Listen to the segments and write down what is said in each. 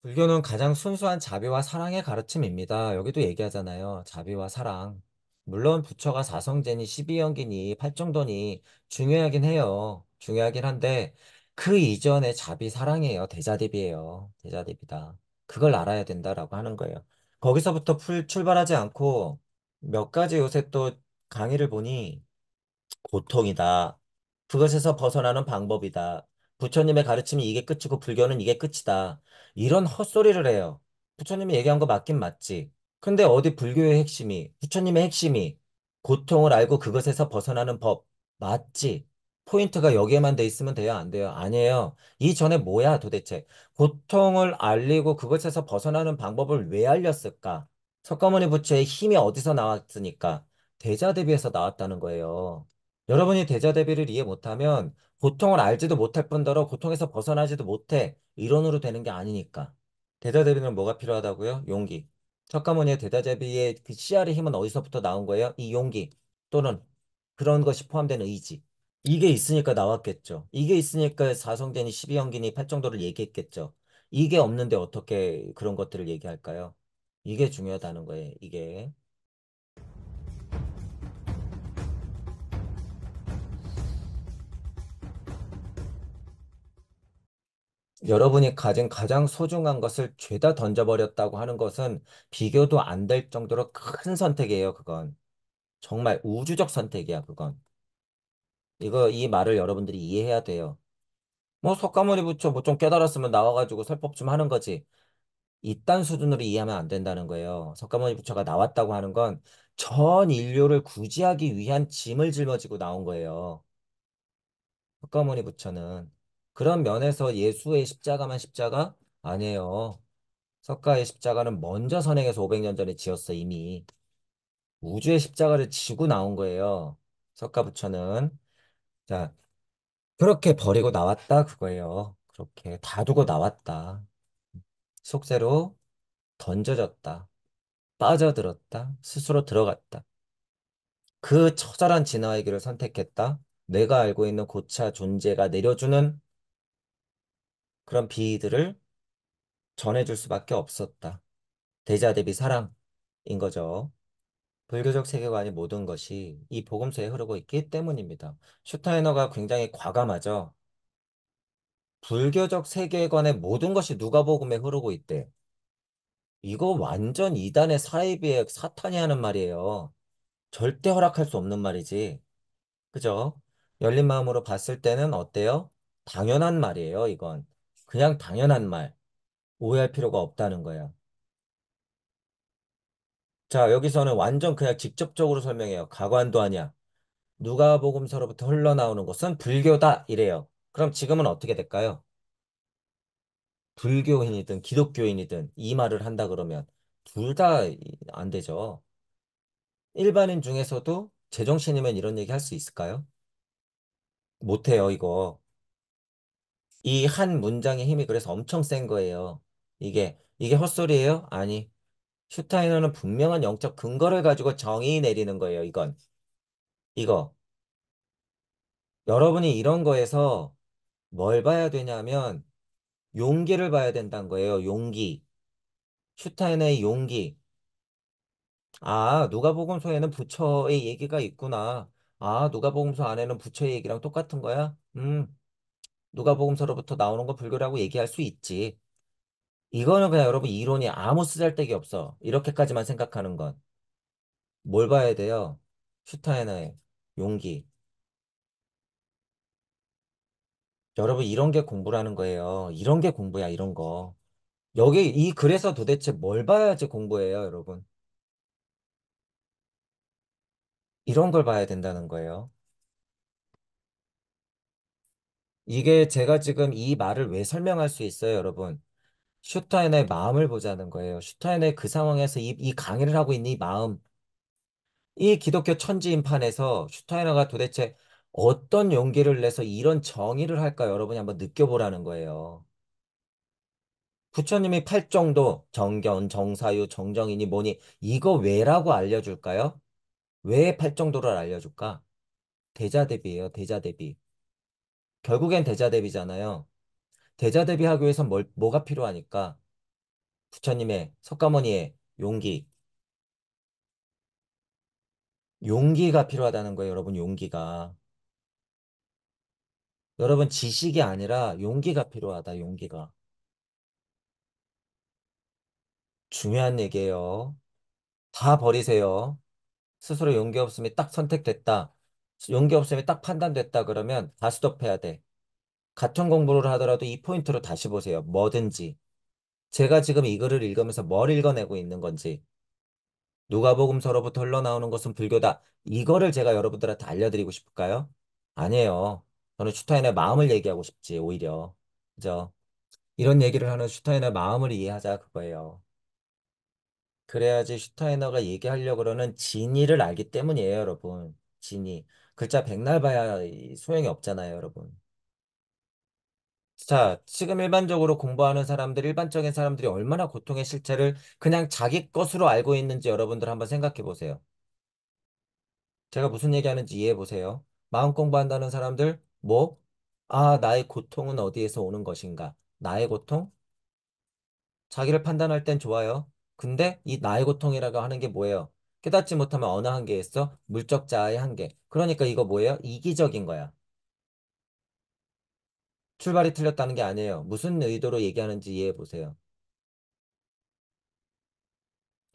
불교는 가장 순수한 자비와 사랑의 가르침입니다. 여기도 얘기하잖아요. 자비와 사랑. 물론 부처가 사성제니 12연기니 팔정도니 중요하긴 해요. 중요하긴 한데 그 이전에 자비 사랑이에요. 대자대비예요. 대자대비다. 그걸 알아야 된다라고 하는 거예요. 거기서부터 출발하지 않고 몇 가지 요새 또 강의를 보니 고통이다. 그것에서 벗어나는 방법이다. 부처님의 가르침이 이게 끝이고 불교는 이게 끝이다. 이런 헛소리를 해요. 부처님이 얘기한 거 맞긴 맞지. 근데 어디 불교의 핵심이, 부처님의 핵심이 고통을 알고 그것에서 벗어나는 법 맞지? 포인트가 여기에만 돼 있으면 돼요? 안 돼요? 아니에요. 이전에 뭐야 도대체? 고통을 알리고 그것에서 벗어나는 방법을 왜 알렸을까? 석가모니 부처의 힘이 어디서 나왔으니까? 대자대비에서 나왔다는 거예요. 여러분이 대자대비를 이해 못하면 고통을 알지도 못할 뿐더러 고통에서 벗어나지도 못해. 이론으로 되는 게 아니니까. 대자대비는 뭐가 필요하다고요? 용기. 석가모니의 대자대비의 그 씨알의 힘은 어디서부터 나온 거예요? 이 용기 또는 그런 것이 포함된 의지. 이게 있으니까 나왔겠죠. 이게 있으니까 사성제니 12연기니 팔정도를 얘기했겠죠. 이게 없는데 어떻게 그런 것들을 얘기할까요? 이게 중요하다는 거예요. 이게. 여러분이 가진 가장 소중한 것을 죄다 던져버렸다고 하는 것은 비교도 안 될 정도로 큰 선택이에요, 그건. 정말 우주적 선택이야, 그건. 이 말을 여러분들이 이해해야 돼요. 뭐, 석가모니 부처 뭐 좀 깨달았으면 나와가지고 설법 좀 하는 거지. 이딴 수준으로 이해하면 안 된다는 거예요. 석가모니 부처가 나왔다고 하는 건 전 인류를 구제하기 위한 짐을 짊어지고 나온 거예요. 석가모니 부처는. 그런 면에서 예수의 십자가만 십자가? 아니에요. 석가의 십자가는 먼저 선행해서 500년 전에 지었어, 이미. 우주의 십자가를 지고 나온 거예요. 석가 부처는. 자, 그렇게 버리고 나왔다, 그거예요. 그렇게 다 두고 나왔다. 속세로 던져졌다. 빠져들었다. 스스로 들어갔다. 그 처절한 진화의 길을 선택했다. 내가 알고 있는 고차 존재가 내려주는 그런 비들을 전해줄 수밖에 없었다. 대자 대비 사랑인 거죠. 불교적 세계관이 모든 것이 이 복음서에 흐르고 있기 때문입니다. 슈타이너가 굉장히 과감하죠. 불교적 세계관의 모든 것이 누가복음에 흐르고 있대. 이거 완전 이단의 사이비의 사탄이 하는 말이에요. 절대 허락할 수 없는 말이지. 그죠? 열린 마음으로 봤을 때는 어때요? 당연한 말이에요, 이건. 그냥 당연한 말. 오해할 필요가 없다는 거예요. 자, 여기서는 완전 그냥 직접적으로 설명해요. 가관도 아니야. 누가복음서로부터 흘러나오는 것은 불교다 이래요. 그럼 지금은 어떻게 될까요? 불교인이든 기독교인이든 이 말을 한다 그러면 둘 다 안 되죠. 일반인 중에서도 제정신이면 이런 얘기 할 수 있을까요? 못해요, 이거. 이 한 문장의 힘이 그래서 엄청 센 거예요. 이게 헛소리예요? 아니. 슈타이너는 분명한 영적 근거를 가지고 정의 내리는 거예요, 이건. 이거. 여러분이 이런 거에서 뭘 봐야 되냐면 용기를 봐야 된다는 거예요. 용기. 슈타인의 용기. 아, 누가복음서에는 부처의 얘기가 있구나. 아, 누가복음서 안에는 부처의 얘기랑 똑같은 거야? 누가복음서로부터 나오는 거 불교라고 얘기할 수 있지. 이거는 그냥 여러분 이론이 아무 쓰잘데기 없어. 이렇게까지만 생각하는 건. 뭘 봐야 돼요? 슈타인의 용기. 여러분 이런 게 공부라는 거예요. 이런 게 공부야, 이런 거. 여기 이 글에서 도대체 뭘 봐야지 공부예요, 여러분. 이런 걸 봐야 된다는 거예요. 이게 제가 지금 이 말을 왜 설명할 수 있어요, 여러분? 슈타인의 마음을 보자는 거예요. 슈타인의 그 상황에서 이 강의를 하고 있는 이 마음, 이 기독교 천지인판에서 슈타이너가 도대체 어떤 용기를 내서 이런 정의를 할까 여러분이 한번 느껴보라는 거예요. 부처님이 팔정도, 정견, 정사유, 정정이니 뭐니 이거 왜라고 알려줄까요? 왜 팔정도를 알려줄까? 대자대비예요, 대자대비. 결국엔 대자대비잖아요. 대자대비 하기 위해선 뭐가 필요하니까? 부처님의, 석가모니의 용기. 용기가 필요하다는 거예요, 여러분, 용기가. 여러분, 지식이 아니라 용기가 필요하다, 용기가. 중요한 얘기예요. 다 버리세요. 스스로 용기 없음이 딱 선택됐다. 용기 없음이 딱 판단됐다 그러면 다 스톱해야 돼. 같은 공부를 하더라도 이 포인트로 다시 보세요. 뭐든지. 제가 지금 이 글을 읽으면서 뭘 읽어내고 있는 건지. 누가복음서로부터 흘러나오는 것은 불교다. 이거를 제가 여러분들한테 알려드리고 싶을까요? 아니에요. 저는 슈타인의 마음을 얘기하고 싶지, 오히려. 그죠? 이런 얘기를 하는 슈타인의 마음을 이해하자, 그거예요. 그래야지 슈타이너가 얘기하려고 그러는 진의를 알기 때문이에요, 여러분. 진의. 글자 백날 봐야 이 소용이 없잖아요, 여러분. 자, 지금 일반적으로 공부하는 사람들, 일반적인 사람들이 얼마나 고통의 실체를 그냥 자기 것으로 알고 있는지 여러분들 한번 생각해 보세요. 제가 무슨 얘기하는지 이해해 보세요. 마음 공부한다는 사람들, 뭐? 아, 나의 고통은 어디에서 오는 것인가? 나의 고통? 자기를 판단할 땐 좋아요. 근데 이 나의 고통이라고 하는 게 뭐예요? 깨닫지 못하면 어느 한계에 있어? 물적 자아의 한계. 그러니까 이거 뭐예요? 이기적인 거야. 출발이 틀렸다는 게 아니에요. 무슨 의도로 얘기하는지 이해해 보세요.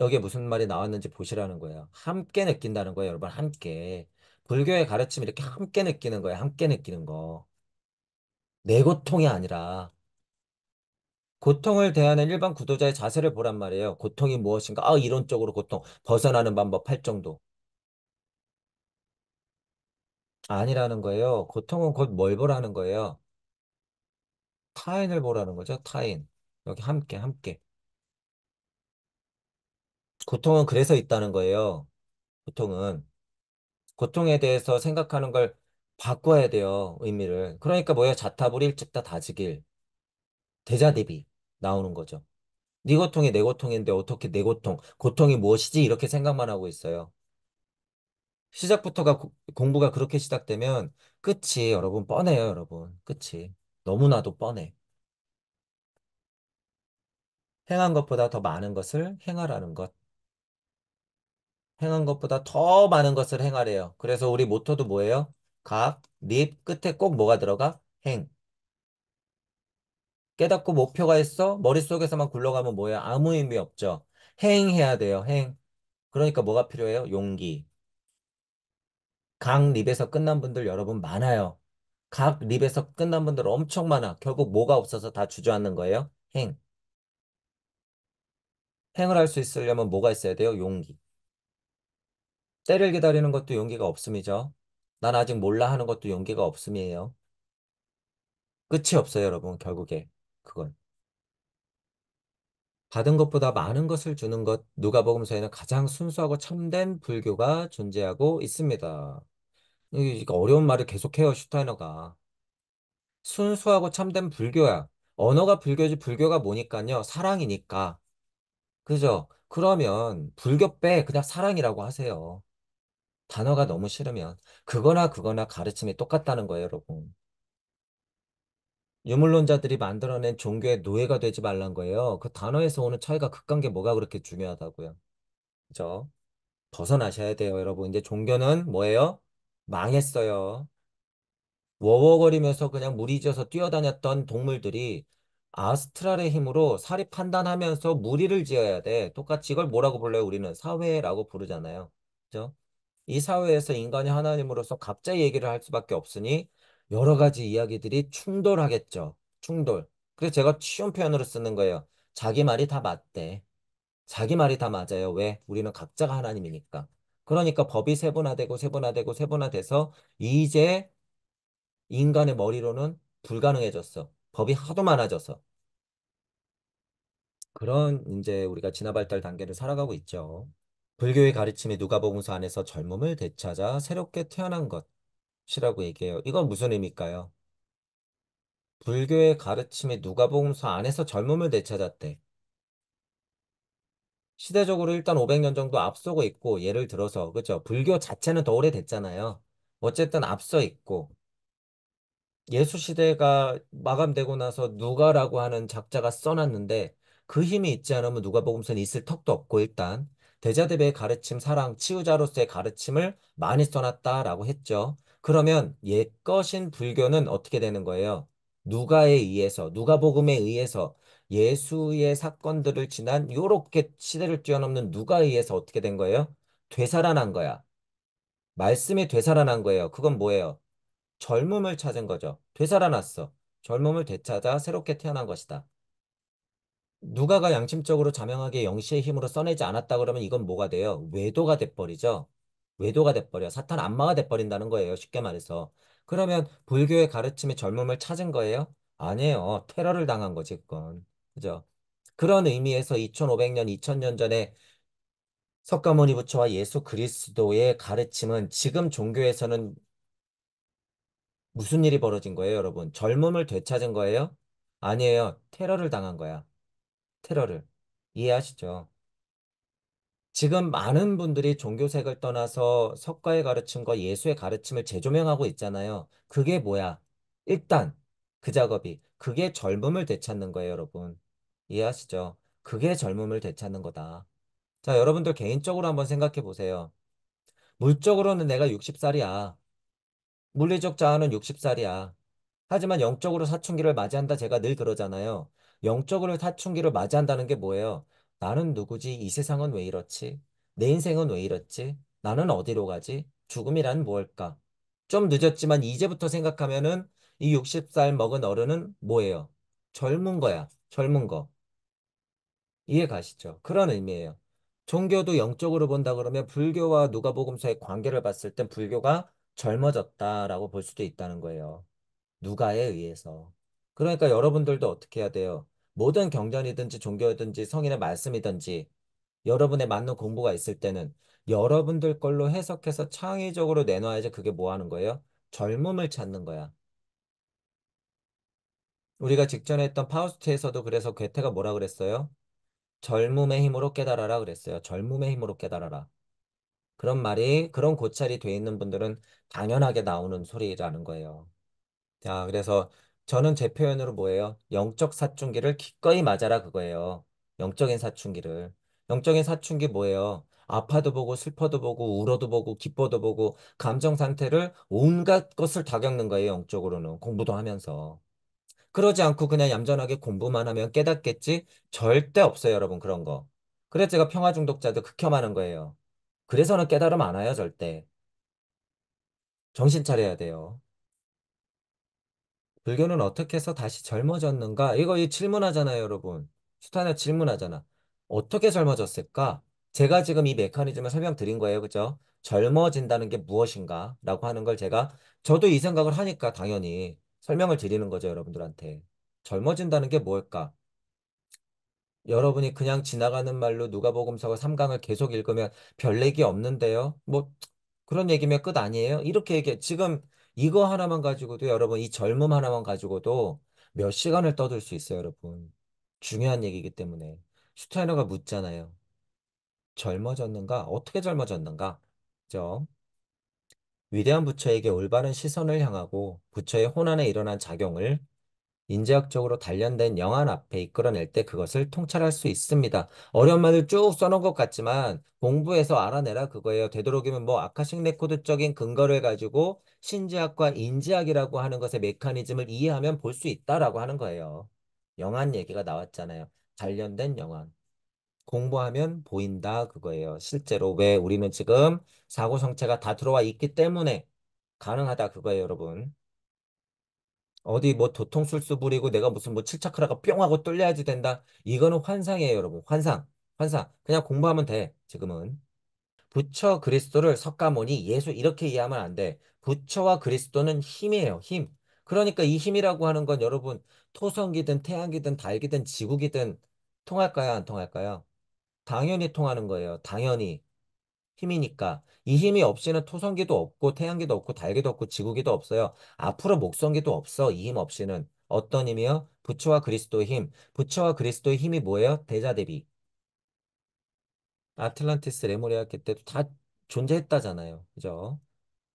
여기에 무슨 말이 나왔는지 보시라는 거예요. 함께 느낀다는 거예요, 여러분. 함께. 불교의 가르침이 이렇게 함께 느끼는 거예요. 함께 느끼는 거. 내 고통이 아니라 고통을 대하는 일반 구도자의 자세를 보란 말이에요. 고통이 무엇인가? 아, 이론적으로 고통. 벗어나는 방법 8정도. 아니라는 거예요. 고통은 곧 뭘 보라는 거예요. 타인을 보라는 거죠. 타인. 여기 함께, 함께. 고통은 그래서 있다는 거예요. 고통은. 고통에 대해서 생각하는 걸 바꿔야 돼요. 의미를. 그러니까 뭐예요? 자타불일 즉다 다지길. 대자대비 나오는 거죠. 네 고통이 내 고통인데 어떻게 내 고통, 고통이 무엇이지? 이렇게 생각만 하고 있어요. 시작부터가 공부가 그렇게 시작되면 끝이 여러분 뻔해요, 여러분. 끝이. 너무나도 뻔해. 행한 것보다 더 많은 것을 행하라는 것. 행한 것보다 더 많은 것을 행하래요. 그래서 우리 모토도 뭐예요? 각, 립, 끝에 꼭 뭐가 들어가? 행. 깨닫고 목표가 있어? 머릿속에서만 굴러가면 뭐예요? 아무 의미 없죠. 행해야 돼요, 행. 그러니까 뭐가 필요해요? 용기. 각 립에서 끝난 분들 여러분 많아요. 각 립에서 끝난 분들 엄청 많아. 결국 뭐가 없어서 다 주저앉는 거예요? 행. 행을 할 수 있으려면 뭐가 있어야 돼요? 용기. 때를 기다리는 것도 용기가 없음이죠. 난 아직 몰라 하는 것도 용기가 없음이에요. 끝이 없어요, 여러분, 결국에. 그건. 받은 것보다 많은 것을 주는 것, 누가복음서에는 가장 순수하고 참된 불교가 존재하고 있습니다. 이거 어려운 말을 계속해요, 슈타이너가. 순수하고 참된 불교야. 언어가 불교지 불교가 뭐니까요? 사랑이니까. 그죠? 그러면 불교 빼 그냥 사랑이라고 하세요. 단어가 너무 싫으면. 그거나 그거나 가르침이 똑같다는 거예요, 여러분. 유물론자들이 만들어낸 종교의 노예가 되지 말란 거예요. 그 단어에서 오는 차이가 극한 게 뭐가 그렇게 중요하다고요. 그죠? 벗어나셔야 돼요, 여러분. 이제 종교는 뭐예요? 망했어요. 워워거리면서 그냥 무리지어서 뛰어다녔던 동물들이 아스트랄의 힘으로 사리 판단하면서 무리를 지어야 돼. 똑같이 이걸 뭐라고 불러요? 우리는 사회라고 부르잖아요. 그죠? 이 사회에서 인간이 하나님으로서 각자 얘기를 할 수밖에 없으니 여러 가지 이야기들이 충돌하겠죠. 충돌. 그래서 제가 쉬운 표현으로 쓰는 거예요. 자기 말이 다 맞대. 자기 말이 다 맞아요. 왜? 우리는 각자가 하나님이니까. 그러니까 법이 세분화되고 세분화되고 세분화돼서 이제 인간의 머리로는 불가능해졌어. 법이 하도 많아져서. 그런 이제 우리가 진화 발달 단계를 살아가고 있죠. 불교의 가르침이 누가복음서 안에서 젊음을 되찾아 새롭게 태어난 것이라고 얘기해요. 이건 무슨 의미일까요? 불교의 가르침이 누가복음서 안에서 젊음을 되찾았대. 시대적으로 일단 500년 정도 앞서고 있고 예를 들어서 그죠? 불교 자체는 더 오래됐잖아요. 어쨌든 앞서 있고 예수 시대가 마감되고 나서 누가라고 하는 작자가 써놨는데 그 힘이 있지 않으면 누가복음서는 있을 턱도 없고 일단 대자대배의 가르침, 사랑, 치유자로서의 가르침을 많이 써놨다라고 했죠. 그러면 옛것인 불교는 어떻게 되는 거예요? 누가에 의해서, 누가복음에 의해서 예수의 사건들을 지난 요렇게 시대를 뛰어넘는 누가에 의해서 어떻게 된 거예요? 되살아난 거야. 말씀이 되살아난 거예요. 그건 뭐예요? 젊음을 찾은 거죠. 되살아났어. 젊음을 되찾아 새롭게 태어난 것이다. 누가가 양심적으로 자명하게 영시의 힘으로 써내지 않았다 그러면 이건 뭐가 돼요? 외도가 돼버리죠. 외도가 돼버려. 사탄 안마가 돼버린다는 거예요. 쉽게 말해서. 그러면 불교의 가르침의 젊음을 찾은 거예요? 아니에요. 테러를 당한 거지, 그건. 그죠? 그런 의미에서 2500년, 2000년 전에 석가모니 부처와 예수 그리스도의 가르침은 지금 종교에서는 무슨 일이 벌어진 거예요, 여러분? 젊음을 되찾은 거예요? 아니에요. 테러를 당한 거야. 테러를. 이해하시죠? 지금 많은 분들이 종교색을 떠나서 석가의 가르침과 예수의 가르침을 재조명하고 있잖아요. 그게 뭐야? 일단 그 작업이 그게 젊음을 되찾는 거예요, 여러분. 이해하시죠? 그게 젊음을 되찾는 거다. 자, 여러분들 개인적으로 한번 생각해 보세요. 물적으로는 내가 60살이야. 물리적 자아는 60살이야. 하지만 영적으로 사춘기를 맞이한다 제가 늘 그러잖아요. 영적으로 사춘기를 맞이한다는 게 뭐예요? 나는 누구지? 이 세상은 왜 이렇지? 내 인생은 왜 이렇지? 나는 어디로 가지? 죽음이란 무엇일까? 좀 늦었지만 이제부터 생각하면은 이 60살 먹은 어른은 뭐예요? 젊은 거야. 젊은 거. 이해 가시죠? 그런 의미예요. 종교도 영적으로 본다 그러면 불교와 누가복음서의 관계를 봤을 땐 불교가 젊어졌다라고 볼 수도 있다는 거예요. 누가에 의해서. 그러니까 여러분들도 어떻게 해야 돼요? 모든 경전이든지 종교든지 성인의 말씀이든지 여러분의 맞는 공부가 있을 때는 여러분들 걸로 해석해서 창의적으로 내놔야지 그게 뭐 하는 거예요? 젊음을 찾는 거야. 우리가 직전에 했던 파우스트에서도 그래서 괴테가 뭐라 그랬어요? 젊음의 힘으로 깨달아라 그랬어요. 젊음의 힘으로 깨달아라. 그런 말이 그런 고찰이 돼 있는 분들은 당연하게 나오는 소리라는 거예요. 자, 그래서 저는 제 표현으로 뭐예요? 영적 사춘기를 기꺼이 맞아라 그거예요. 영적인 사춘기를. 영적인 사춘기 뭐예요? 아파도 보고 슬퍼도 보고 울어도 보고 기뻐도 보고 감정 상태를 온갖 것을 다 겪는 거예요. 영적으로는 공부도 하면서. 그러지 않고 그냥 얌전하게 공부만 하면 깨닫겠지? 절대 없어요, 여러분 그런 거. 그래서 제가 평화 중독자들 극혐하는 거예요. 그래서는 깨달음 안 와요, 절대. 정신 차려야 돼요. 불교는 어떻게 해서 다시 젊어졌는가? 이거 이 질문하잖아요, 여러분. 수타나 질문하잖아. 어떻게 젊어졌을까? 제가 지금 이 메커니즘을 설명드린 거예요, 그죠? 젊어진다는 게 무엇인가? 라고 하는 걸 제가, 저도 이 생각을 하니까 당연히 설명을 드리는 거죠, 여러분들한테. 젊어진다는 게 뭘까? 여러분이 그냥 지나가는 말로 누가복음서가 3강을 계속 읽으면 별 얘기 없는데요? 뭐 그런 얘기면 끝 아니에요? 이렇게 얘기해. 지금 이거 하나만 가지고도 여러분 이 젊음 하나만 가지고도 몇 시간을 떠들 수 있어요, 여러분. 중요한 얘기이기 때문에. 슈타이너가 묻잖아요. 젊어졌는가? 어떻게 젊어졌는가? 그죠? 위대한 부처에게 올바른 시선을 향하고 부처의 혼안에 일어난 작용을 인지학적으로 단련된 영안 앞에 이끌어낼 때 그것을 통찰할 수 있습니다. 어려운 말을 쭉 써놓은 것 같지만 공부해서 알아내라 그거예요. 되도록이면 뭐 아카식 레코드적인 근거를 가지고 신지학과 인지학이라고 하는 것의 메커니즘을 이해하면 볼 수 있다라고 하는 거예요. 영안 얘기가 나왔잖아요. 단련된 영안. 공부하면 보인다 그거예요. 실제로 왜 우리는 지금 사고 성체가 다 들어와 있기 때문에 가능하다 그거예요, 여러분. 어디 뭐 도통술수 부리고 내가 무슨 뭐 칠차크라가 뿅 하고 뚫려야지 된다. 이거는 환상이에요, 여러분. 환상. 환상. 그냥 공부하면 돼, 지금은. 부처 그리스도를 석가모니 예수 이렇게 이해하면 안 돼. 부처와 그리스도는 힘이에요, 힘. 그러니까 이 힘이라고 하는 건 여러분 토성이든 태양이든 달기든 지구기든 통할까요, 안 통할까요? 당연히 통하는 거예요. 당연히. 힘이니까. 이 힘이 없이는 토성기도 없고 태양기도 없고 달기도 없고 지구기도 없어요. 앞으로 목성기도 없어. 이 힘 없이는. 어떤 힘이요? 부처와 그리스도의 힘. 부처와 그리스도의 힘이 뭐예요? 대자대비. 아틀란티스 레무리아 때도 다 존재했다잖아요. 그죠?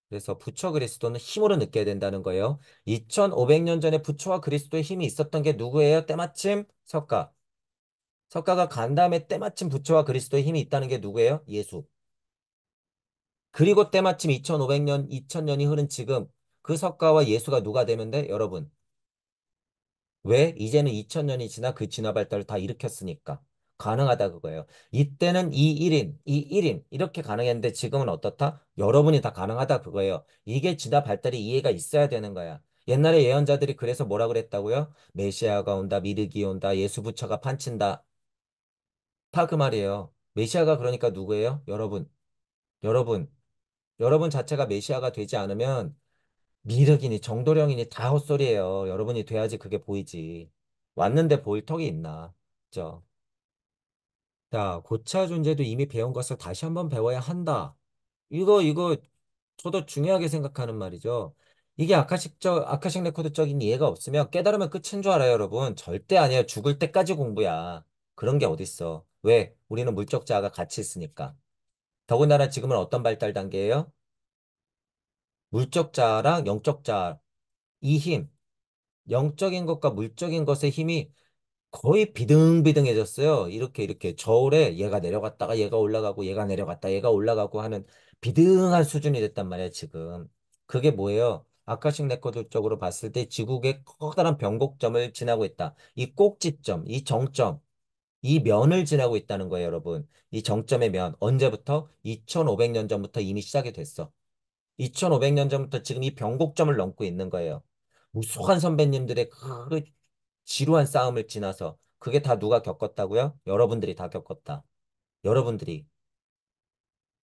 그래서 부처 그리스도는 힘으로 느껴야 된다는 거예요. 2500년 전에 부처와 그리스도의 힘이 있었던 게 누구예요? 때마침 석가. 석가가 간 다음에 때마침 부처와 그리스도의 힘이 있다는 게 누구예요? 예수. 그리고 때마침 2500년, 2000년이 흐른 지금 그 석가와 예수가 누가 되면 돼? 여러분. 왜? 이제는 2000년이 지나 그 진화 발달을 다 일으켰으니까. 가능하다 그거예요. 이때는 이 1인, 이 1인 이렇게 가능했는데 지금은 어떻다? 여러분이 다 가능하다 그거예요. 이게 진화 발달이 이해가 있어야 되는 거야. 옛날에 예언자들이 그래서 뭐라 그랬다고요? 메시아가 온다, 미르기 온다, 예수 부처가 판친다. 다 그 말이에요. 메시아가 그러니까 누구예요? 여러분. 여러분. 여러분 자체가 메시아가 되지 않으면 미륵이니 정도령이니 다 헛소리예요. 여러분이 돼야지 그게 보이지. 왔는데 보일 턱이 있나. 그죠? 자, 고차 존재도 이미 배운 것을 다시 한번 배워야 한다. 이거 저도 중요하게 생각하는 말이죠. 이게 아카식 레코드적인 이해가 없으면 깨달으면 끝인 줄 알아요, 여러분. 절대 아니에요. 죽을 때까지 공부야. 그런 게 어딨어. 왜? 우리는 물적 자아가 같이 있으니까. 더군다나 지금은 어떤 발달 단계예요? 물적 자아랑 영적 자아. 이 힘, 영적인 것과 물적인 것의 힘이 거의 비등비등해졌어요. 이렇게 저울에 얘가 내려갔다가 얘가 올라가고 얘가 내려갔다 얘가 올라가고 하는 비등한 수준이 됐단 말이에요, 지금. 그게 뭐예요? 아카식 레코드 쪽으로 봤을 때 지구의 커다란 변곡점을 지나고 있다. 이 꼭지점, 이 정점, 이 면을 지나고 있다는 거예요, 여러분. 이 정점의 면. 언제부터? 2500년 전부터 이미 시작이 됐어. 2500년 전부터 지금 이 변곡점을 넘고 있는 거예요. 무수한 선배님들의 그 지루한 싸움을 지나서 그게 다 누가 겪었다고요? 여러분들이 다 겪었다. 여러분들이.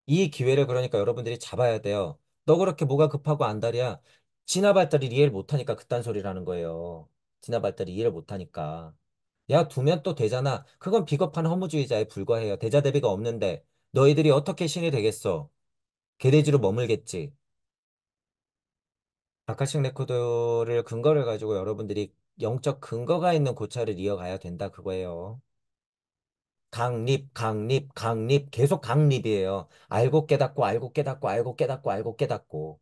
이 기회를 그러니까 여러분들이 잡아야 돼요. 너 그렇게 뭐가 급하고 안달이야? 진화 발달이 이해를 못하니까 그딴 소리라는 거예요. 진화 발달이 이해를 못하니까. 야, 두면 또 되잖아. 그건 비겁한 허무주의자에 불과해요. 대자대비가 없는데 너희들이 어떻게 신이 되겠어? 개돼지로 머물겠지. 아카식 레코드를 근거를 가지고 여러분들이 영적 근거가 있는 고찰을 이어가야 된다 그거예요. 강립, 강립, 강립, 계속 강립이에요. 알고 깨닫고, 알고 깨닫고, 알고 깨닫고, 알고 깨닫고.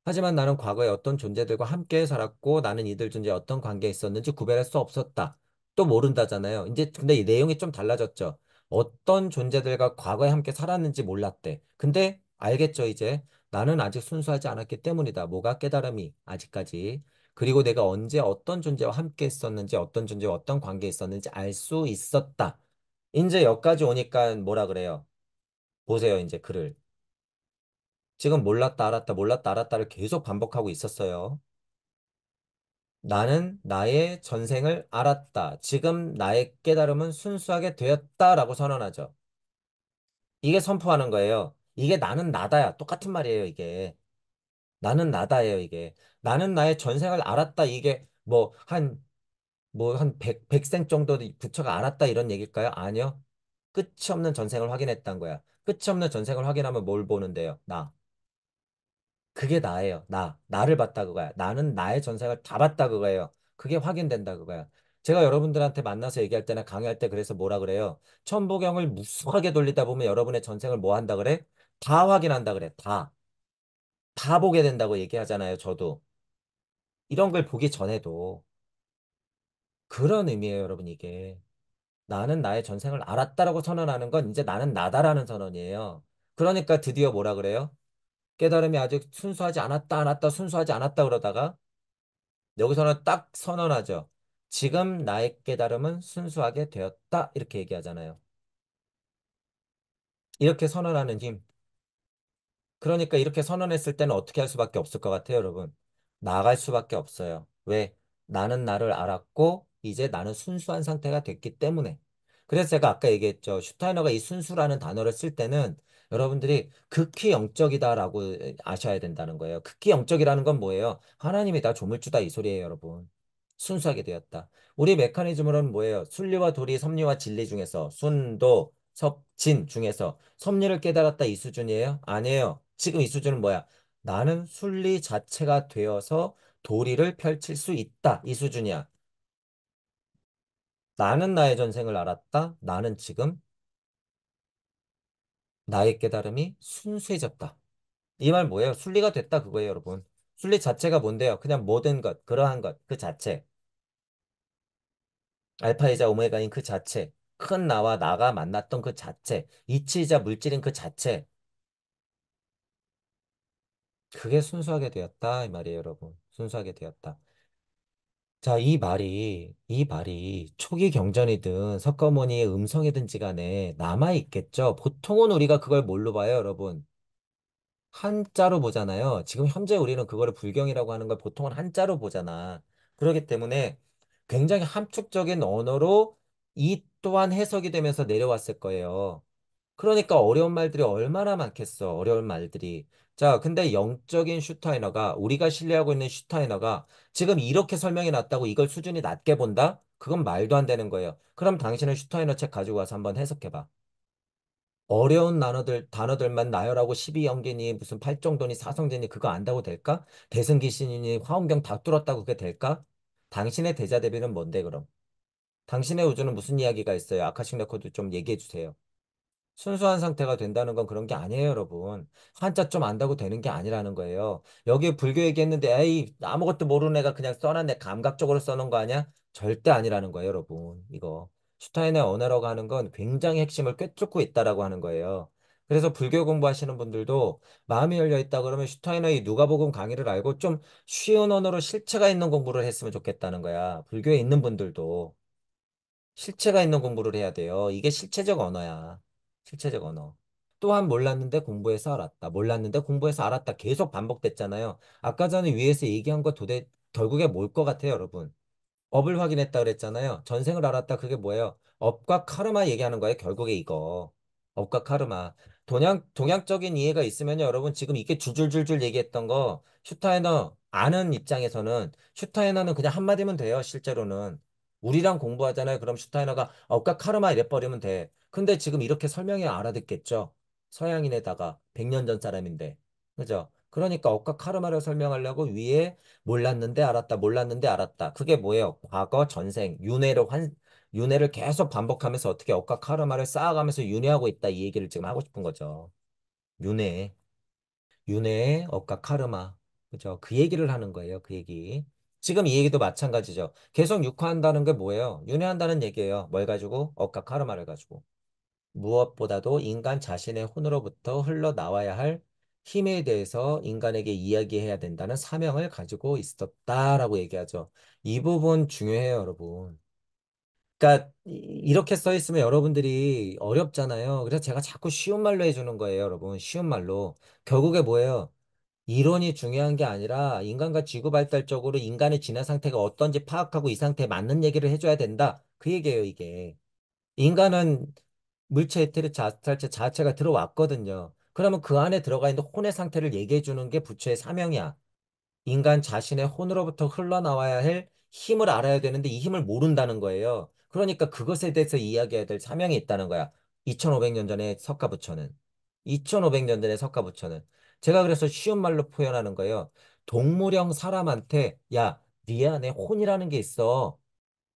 하지만 나는 과거에 어떤 존재들과 함께 살았고, 나는 이들 존재에 어떤 관계에 있었는지 구별할 수 없었다. 또 모른다잖아요. 이제 근데 이 내용이 좀 달라졌죠. 어떤 존재들과 과거에 함께 살았는지 몰랐대. 근데 알겠죠, 이제. 나는 아직 순수하지 않았기 때문이다. 뭐가 깨달음이 아직까지. 그리고 내가 언제 어떤 존재와 함께 있었는지, 어떤 존재와 어떤 관계에 있었는지 알 수 있었다. 이제 여기까지 오니까 뭐라 그래요? 보세요, 이제 글을. 지금 몰랐다, 알았다, 몰랐다, 알았다를 계속 반복하고 있었어요. 나는 나의 전생을 알았다. 지금 나의 깨달음은 순수하게 되었다라고 선언하죠. 이게 선포하는 거예요. 이게 나는 나다야. 똑같은 말이에요, 이게. 나는 나다예요, 이게. 나는 나의 전생을 알았다. 이게 한 100생 정도 부처가 알았다 이런 얘기일까요? 아니요. 끝이 없는 전생을 확인했단 거야. 끝이 없는 전생을 확인하면 뭘 보는데요? 나. 그게 나예요. 나. 나를 봤다 그거야. 나는 나의 전생을 다 봤다 그거예요. 그게 확인된다 그거야. 제가 여러분들한테 만나서 얘기할 때나 강의할 때 그래서 뭐라 그래요? 천부경을 무수하게 돌리다 보면 여러분의 전생을 뭐 한다 그래? 다 확인한다 그래. 다. 다 보게 된다고 얘기하잖아요. 저도. 이런 걸 보기 전에도. 그런 의미예요, 여러분, 이게. 나는 나의 전생을 알았다라고 선언하는 건 이제 나는 나다라는 선언이에요. 그러니까 드디어 뭐라 그래요? 깨달음이 아직 순수하지 않았다, 않았다, 순수하지 않았다 그러다가 여기서는 딱 선언하죠. 지금 나의 깨달음은 순수하게 되었다. 이렇게 얘기하잖아요. 이렇게 선언하는 힘. 그러니까 이렇게 선언했을 때는 어떻게 할 수밖에 없을 것 같아요, 여러분. 나아갈 수밖에 없어요. 왜? 나는 나를 알았고, 이제 나는 순수한 상태가 됐기 때문에. 그래서 제가 아까 얘기했죠. 슈타이너가 이 순수라는 단어를 쓸 때는 여러분들이 극히 영적이다라고 아셔야 된다는 거예요. 극히 영적이라는 건 뭐예요? 하나님이 다 조물주다 이 소리예요, 여러분. 순수하게 되었다. 우리 메커니즘으로는 뭐예요? 순리와 도리, 섭리와 진리 중에서 순도, 섭진 중에서 섭리를 깨달았다 이 수준이에요? 아니에요. 지금 이 수준은 뭐야? 나는 순리 자체가 되어서 도리를 펼칠 수 있다. 이 수준이야. 나는 나의 전생을 알았다. 나는 지금 나의 깨달음이 순수해졌다. 이 말 뭐예요? 순리가 됐다 그거예요, 여러분. 순리 자체가 뭔데요? 그냥 모든 것, 그러한 것, 그 자체. 알파이자 오메가인 그 자체, 큰 나와 나가 만났던 그 자체, 이치이자 물질인 그 자체, 그게 순수하게 되었다 이 말이에요, 여러분. 순수하게 되었다. 자, 이 말이 초기 경전이든 석가모니의 음성이든지 간에 남아있겠죠. 보통은 우리가 그걸 뭘로 봐요, 여러분? 한자로 보잖아요. 지금 현재 우리는 그거를 불경이라고 하는 걸 보통은 한자로 보잖아. 그렇기 때문에 굉장히 함축적인 언어로 이 또한 해석이 되면서 내려왔을 거예요. 그러니까 어려운 말들이 얼마나 많겠어. 어려운 말들이. 자, 근데 영적인 슈타이너가 우리가 신뢰하고 있는 슈타이너가 지금 이렇게 설명이 났다고 이걸 수준이 낮게 본다? 그건 말도 안 되는 거예요. 그럼 당신은 슈타이너 책 가지고 와서 한번 해석해봐. 어려운 단어들만 나열하고 12연계니 무슨 팔정도니 사성제니 그거 안다고 될까? 대승기신이니 화엄경 다 뚫었다고 그게 될까? 당신의 대자대비는 뭔데 그럼? 당신의 우주는 무슨 이야기가 있어요? 아카식 레코드 좀 얘기해 주세요. 순수한 상태가 된다는 건 그런 게 아니에요, 여러분. 한자 좀 안다고 되는 게 아니라는 거예요. 여기 불교 얘기했는데, 에이, 아무것도 모르는 애가 그냥 써놨네. 감각적으로 써놓은 거 아니야? 절대 아니라는 거예요, 여러분. 이거. 슈타인의 언어라고 하는 건 굉장히 핵심을 꿰뚫고 있다라고 하는 거예요. 그래서 불교 공부하시는 분들도 마음이 열려 있다 그러면 슈타이너의 누가복음 강의를 알고 좀 쉬운 언어로 실체가 있는 공부를 했으면 좋겠다는 거야. 불교에 있는 분들도. 실체가 있는 공부를 해야 돼요. 이게 실체적 언어야. 실체적 언어. 또한 몰랐는데 공부해서 알았다. 몰랐는데 공부해서 알았다. 계속 반복됐잖아요. 아까 전에 위에서 얘기한 거 결국에 뭘 것 같아요, 여러분? 업을 확인했다 그랬잖아요. 전생을 알았다. 그게 뭐예요? 업과 카르마 얘기하는 거예요. 결국에 이거. 업과 카르마. 동양적인 이해가 있으면요. 여러분 지금 이게 줄줄줄줄 얘기했던 거 슈타이너 아는 입장에서는 슈타이너는 그냥 한마디면 돼요. 실제로는. 우리랑 공부하잖아요. 그럼 슈타이너가 업과 카르마 이래버리면 돼. 근데 지금 이렇게 설명해 알아듣겠죠. 서양인에다가 100년 전 사람인데. 그죠? 그러니까 업과 카르마를 설명하려고 위에 몰랐는데 알았다, 몰랐는데 알았다. 그게 뭐예요? 과거, 전생, 윤회를 계속 반복하면서 어떻게 억과 카르마를 쌓아가면서 윤회하고 있다. 이 얘기를 지금 하고 싶은 거죠. 윤회, 윤회의 억과 카르마. 그죠? 그 얘기를 하는 거예요. 그 얘기. 지금 이 얘기도 마찬가지죠. 계속 육화한다는 게 뭐예요? 윤회한다는 얘기예요. 뭘 가지고? 억과 카르마를 가지고. 무엇보다도 인간 자신의 혼으로부터 흘러나와야 할 힘에 대해서 인간에게 이야기해야 된다는 사명을 가지고 있었다라고 얘기하죠. 이 부분 중요해요, 여러분. 그러니까 이렇게 써 있으면 여러분들이 어렵잖아요. 그래서 제가 자꾸 쉬운 말로 해주는 거예요, 여러분. 쉬운 말로. 결국에 뭐예요? 이론이 중요한 게 아니라 인간과 지구 발달적으로 인간의 진화 상태가 어떤지 파악하고 이 상태에 맞는 얘기를 해줘야 된다. 그 얘기예요, 이게. 인간은 물체 에테르 자살체 자체가 들어왔거든요. 그러면 그 안에 들어가 있는 혼의 상태를 얘기해 주는 게 부처의 사명이야. 인간 자신의 혼으로부터 흘러나와야 할 힘을 알아야 되는데 이 힘을 모른다는 거예요. 그러니까 그것에 대해서 이야기해야 될 사명이 있다는 거야. 2500년 전에 석가부처는. 2500년 전에 석가부처는. 제가 그래서 쉬운 말로 표현하는 거예요. 동물형 사람한테 야, 네 안에 혼이라는 게 있어.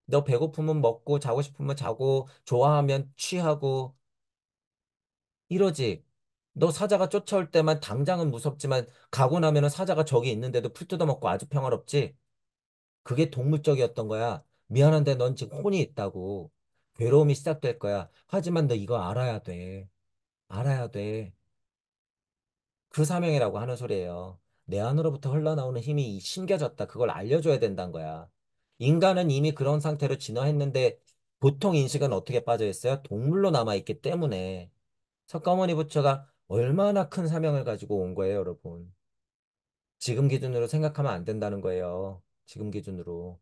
너 배고프면 먹고 자고 싶으면 자고 좋아하면 취하고 이러지. 너 사자가 쫓아올 때만 당장은 무섭지만 가고 나면은 사자가 저기 있는데도 풀 뜯어먹고 아주 평화롭지. 그게 동물적이었던 거야. 미안한데 넌 지금 혼이 있다고. 괴로움이 시작될 거야. 하지만 너 이거 알아야 돼. 알아야 돼. 그 사명이라고 하는 소리예요. 내 안으로부터 흘러나오는 힘이 심겨졌다. 그걸 알려줘야 된다는 거야. 인간은 이미 그런 상태로 진화했는데 보통 인식은 어떻게 빠져 있어요? 동물로 남아있기 때문에. 석가모니 부처가 얼마나 큰 사명을 가지고 온 거예요, 여러분. 지금 기준으로 생각하면 안 된다는 거예요. 지금 기준으로.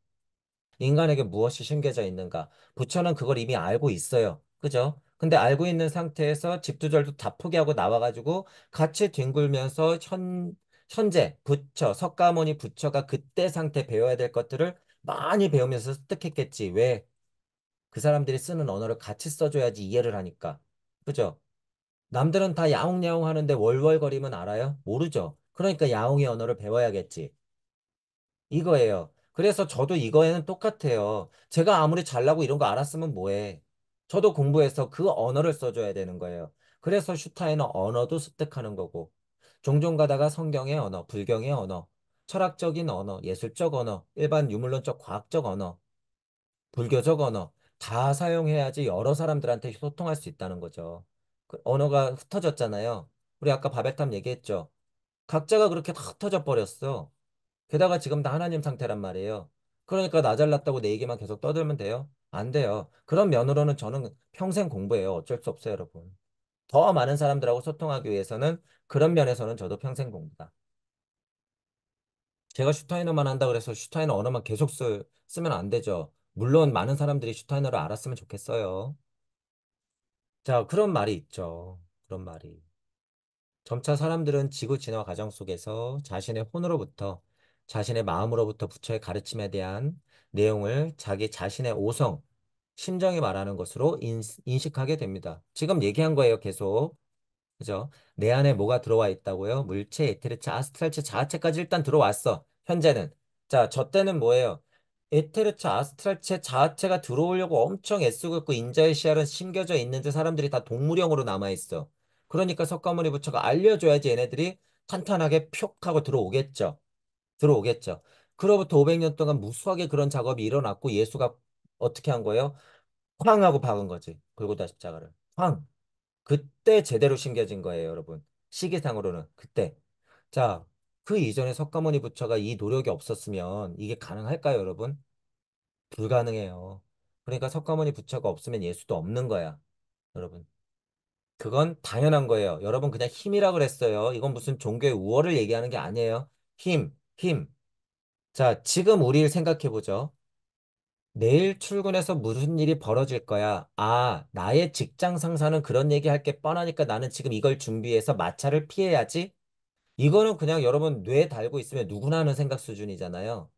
인간에게 무엇이 심겨져 있는가? 부처는 그걸 이미 알고 있어요. 그죠? 근데 알고 있는 상태에서 집두절도 다 포기하고 나와가지고 같이 뒹굴면서 현재 부처, 석가모니 부처가 그때 상태 배워야 될 것들을 많이 배우면서 습득했겠지. 왜? 그 사람들이 쓰는 언어를 같이 써줘야지 이해를 하니까. 그죠? 남들은 다 야옹야옹 하는데 월월거리면 알아요? 모르죠. 그러니까 야옹의 언어를 배워야겠지. 이거예요. 그래서 저도 이거에는 똑같아요. 제가 아무리 잘나고 이런 거 알았으면 뭐해. 저도 공부해서 그 언어를 써줘야 되는 거예요. 그래서 슈타인은 언어도 습득하는 거고. 종종 가다가 성경의 언어, 불경의 언어, 철학적인 언어, 예술적 언어, 일반 유물론적 과학적 언어. 불교적 언어 다 사용해야지 여러 사람들한테 소통할 수 있다는 거죠. 그 언어가 흩어졌잖아요. 우리 아까 바벨탑 얘기했죠. 각자가 그렇게 다 흩어져 버렸어. 게다가 지금 다 하나님 상태란 말이에요. 그러니까 나 잘났다고 내 얘기만 계속 떠들면 돼요? 안 돼요. 그런 면으로는 저는 평생 공부해요. 어쩔 수 없어요, 여러분. 더 많은 사람들하고 소통하기 위해서는 그런 면에서는 저도 평생 공부다. 제가 슈타이너만 한다 그래서 슈타이너 언어만 계속 쓰면 안 되죠. 물론 많은 사람들이 슈타이너를 알았으면 좋겠어요. 자, 그런 말이 있죠. 그런 말이. 점차 사람들은 지구 진화 과정 속에서 자신의 혼으로부터, 자신의 마음으로부터 부처의 가르침에 대한 내용을 자기 자신의 오성, 심정이 말하는 것으로 인식하게 됩니다. 지금 얘기한 거예요, 계속. 그죠? 내 안에 뭐가 들어와 있다고요? 물체, 에테르체, 아스트랄체, 자아체까지 일단 들어왔어. 현재는. 자, 저 때는 뭐예요? 에테르체, 아스트랄체, 자아체가 들어오려고 엄청 애쓰고 있고 인자의 씨알은 심겨져 있는데 사람들이 다 동물형으로 남아있어. 그러니까 석가모니 부처가 알려줘야지 얘네들이 탄탄하게 표 하고 들어오겠죠. 들어오겠죠. 그로부터 500년 동안 무수하게 그런 작업이 일어났고 예수가 어떻게 한 거예요? 쾅 하고 박은 거지. 골고다 십자가를. 쾅. 그때 제대로 심겨진 거예요, 여러분. 시기상으로는 그때. 자, 그 이전에 석가모니 부처가 이 노력이 없었으면 이게 가능할까요, 여러분? 불가능해요. 그러니까 석가모니 부처가 없으면 예수도 없는 거야, 여러분. 그건 당연한 거예요. 여러분 그냥 힘이라 그랬어요. 이건 무슨 종교의 우월을 얘기하는 게 아니에요. 힘, 힘. 자, 지금 우리를 생각해 보죠. 내일 출근해서 무슨 일이 벌어질 거야? 아, 나의 직장 상사는 그런 얘기 할 게 뻔하니까 나는 지금 이걸 준비해서 마찰을 피해야지? 이거는 그냥 여러분 뇌에 달고 있으면 누구나 하는 생각 수준이잖아요.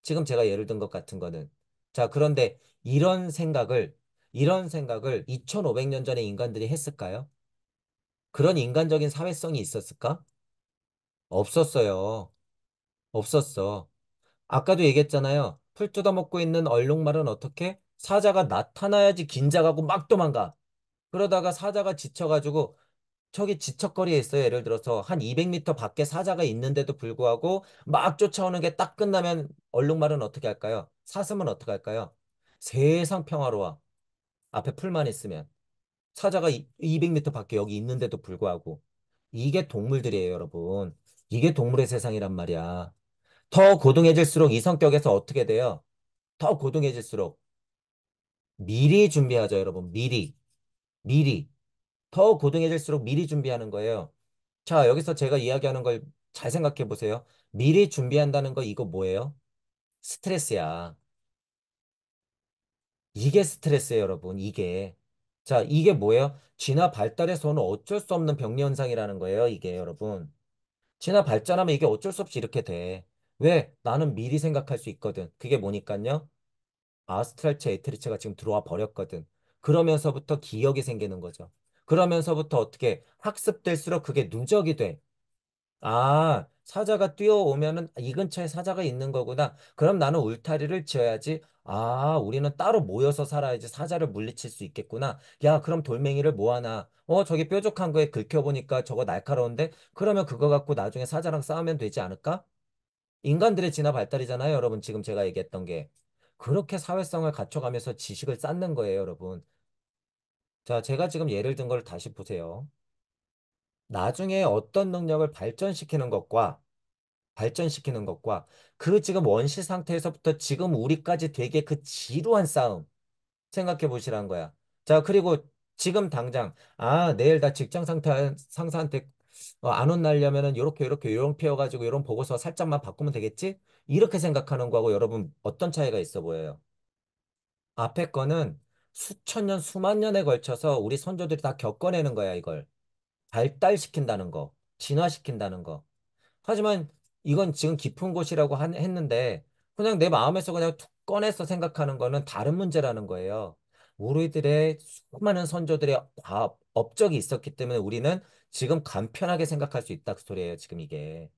지금 제가 예를 든 것 같은 거는. 자, 그런데 이런 생각을 2500년 전에 인간들이 했을까요? 그런 인간적인 사회성이 있었을까? 없었어요. 없었어. 아까도 얘기했잖아요. 풀 뜯어먹고 있는 얼룩말은 어떻게? 사자가 나타나야지 긴장하고 막 도망가. 그러다가 사자가 지쳐가지고 저기 지척거리에 있어요. 예를 들어서 한 200m 밖에 사자가 있는데도 불구하고 막 쫓아오는 게 딱 끝나면 얼룩말은 어떻게 할까요? 사슴은 어떻게 할까요? 세상 평화로워. 앞에 풀만 있으면. 사자가 200m 밖에 여기 있는데도 불구하고. 이게 동물들이에요, 여러분. 이게 동물의 세상이란 말이야. 더 고등해질수록 이 성격에서 어떻게 돼요? 더 고등해질수록 미리 준비하죠, 여러분. 미리. 미리. 더 고등해질수록 미리 준비하는 거예요. 자, 여기서 제가 이야기하는 걸 잘 생각해 보세요. 미리 준비한다는 거 이거 뭐예요? 스트레스야. 이게 스트레스예요, 여러분. 이게. 자, 이게 뭐예요? 진화 발달에서는 어쩔 수 없는 병리 현상이라는 거예요, 이게 여러분. 진화 발전하면 이게 어쩔 수 없이 이렇게 돼. 왜? 나는 미리 생각할 수 있거든. 그게 뭐니까요? 아스트랄체, 에테르체가 지금 들어와 버렸거든. 그러면서부터 기억이 생기는 거죠. 그러면서부터 어떻게 학습될수록 그게 누적이 돼. 아, 사자가 뛰어오면은 이 근처에 사자가 있는 거구나. 그럼 나는 울타리를 지어야지. 아, 우리는 따로 모여서 살아야지 사자를 물리칠 수 있겠구나. 야, 그럼 돌멩이를 모아놔. 저기 뾰족한 거에 긁혀보니까 저거 날카로운데? 그러면 그거 갖고 나중에 사자랑 싸우면 되지 않을까? 인간들의 진화 발달이잖아요, 여러분. 지금 제가 얘기했던 게. 그렇게 사회성을 갖춰가면서 지식을 쌓는 거예요, 여러분. 자, 제가 지금 예를 든 걸 다시 보세요. 나중에 어떤 능력을 발전시키는 것과 그 지금 원시 상태에서부터 지금 우리까지 되게 그 지루한 싸움 생각해 보시라는 거야. 자, 그리고 지금 당장 내일 나 직장 상사한테 안 혼나려면은 요렇게 요런 피워가지고 요런 보고서 살짝만 바꾸면 되겠지? 이렇게 생각하는 거하고 여러분 어떤 차이가 있어 보여요? 앞에 거는 수천 년, 수만 년에 걸쳐서 우리 선조들이 다 겪어내는 거야, 이걸. 발달시킨다는 거, 진화시킨다는 거. 하지만 이건 지금 깊은 곳이라고 했는데 그냥 내 마음에서 그냥 툭 꺼내서 생각하는 거는 다른 문제라는 거예요. 우리들의 수많은 선조들의 업적이 있었기 때문에 우리는 지금 간편하게 생각할 수 있다 그 소리예요. 지금 이게.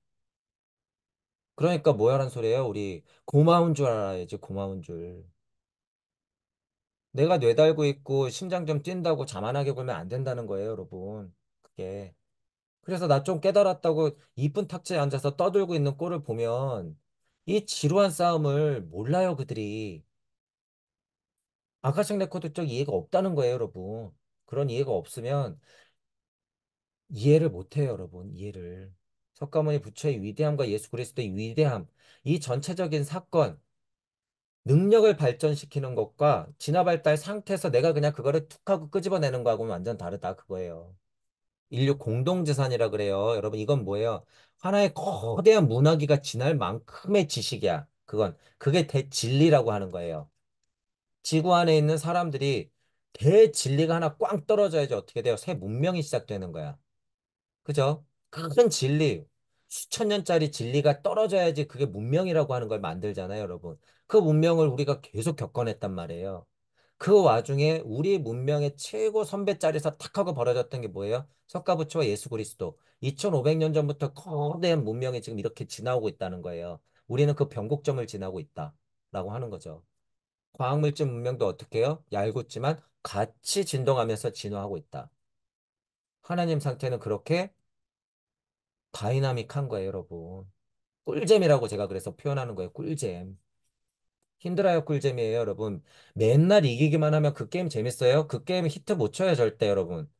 그러니까 뭐야란 소리예요. 우리 고마운 줄 알아야지. 고마운 줄. 내가 뇌 달고 있고 심장 좀 뛴다고 자만하게 굴면 안 된다는 거예요, 여러분. 그게. 그래서 나 좀 깨달았다고 이쁜 탁자에 앉아서 떠들고 있는 꼴을 보면 이 지루한 싸움을 몰라요, 그들이. 아카식 레코드적 이해가 없다는 거예요, 여러분. 그런 이해가 없으면 이해를 못해요, 여러분. 이해를. 석가모니 부처의 위대함과 예수 그리스도의 위대함, 이 전체적인 사건, 능력을 발전시키는 것과 진화 발달 상태에서 내가 그냥 그거를 툭 하고 끄집어내는 거하고는 완전 다르다, 그거예요. 인류 공동재산이라 그래요. 여러분, 이건 뭐예요? 하나의 거대한 문화기가 지날 만큼의 지식이야. 그게 대진리라고 하는 거예요. 지구 안에 있는 사람들이 대진리가 하나 꽝 떨어져야지 어떻게 돼요? 새 문명이 시작되는 거야. 그죠? 큰 진리, 수천 년짜리 진리가 떨어져야지 그게 문명이라고 하는 걸 만들잖아요, 여러분. 그 문명을 우리가 계속 겪어냈단 말이에요. 그 와중에 우리 문명의 최고 선배 자리에서 탁 하고 벌어졌던 게 뭐예요? 석가부처와 예수 그리스도. 2500년 전부터 거대한 문명이 지금 이렇게 지나오고 있다는 거예요. 우리는 그 변곡점을 지나고 있다라고 하는 거죠. 과학물질 문명도 어떻게 해요? 얄궂지만 같이 진동하면서 진화하고 있다. 하나님 상태는 그렇게 다이나믹한 거예요, 여러분. 꿀잼이라고 제가 그래서 표현하는 거예요, 꿀잼. 힘들어요, 꿀잼이에요, 여러분. 맨날 이기기만 하면 그 게임 재밌어요? 그 게임 히트 못 쳐요, 절대, 여러분.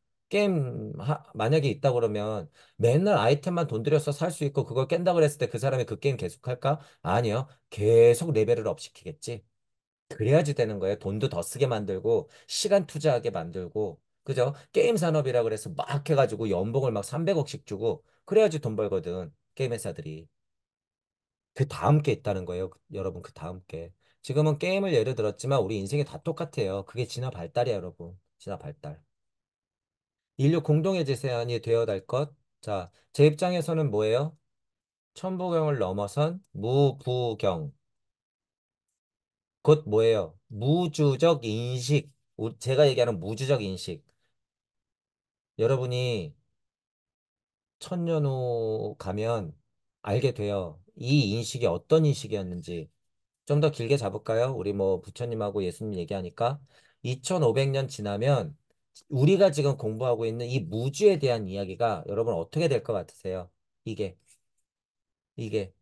만약에 있다 그러면 맨날 아이템만 돈 들여서 살 수 있고 그걸 깬다 그랬을 때 그 사람이 그 게임 계속 할까? 아니요. 계속 레벨을 업 시키겠지. 그래야지 되는 거예요. 돈도 더 쓰게 만들고, 시간 투자하게 만들고, 그죠? 게임 산업이라 그래서 막 해가지고 연봉을 막 300억씩 주고, 그래야지 돈 벌거든. 게임 회사들이. 그 다음 게 있다는 거예요. 여러분, 그 다음 게. 지금은 게임을 예를 들었지만 우리 인생이 다 똑같아요. 그게 진화 발달이야, 여러분. 진화 발달. 인류 공동의 재산이 되어야 될 것. 자, 제 입장에서는 뭐예요? 천부경을 넘어선 무부경. 곧 뭐예요? 무주적 인식. 제가 얘기하는 무주적 인식. 여러분이 천년 후 가면 알게 돼요. 이 인식이 어떤 인식이었는지. 좀 더 길게 잡을까요? 우리 뭐 부처님하고 예수님 얘기하니까 2500년 지나면 우리가 지금 공부하고 있는 이 무주에 대한 이야기가 여러분 어떻게 될 것 같으세요? 이게, 이게.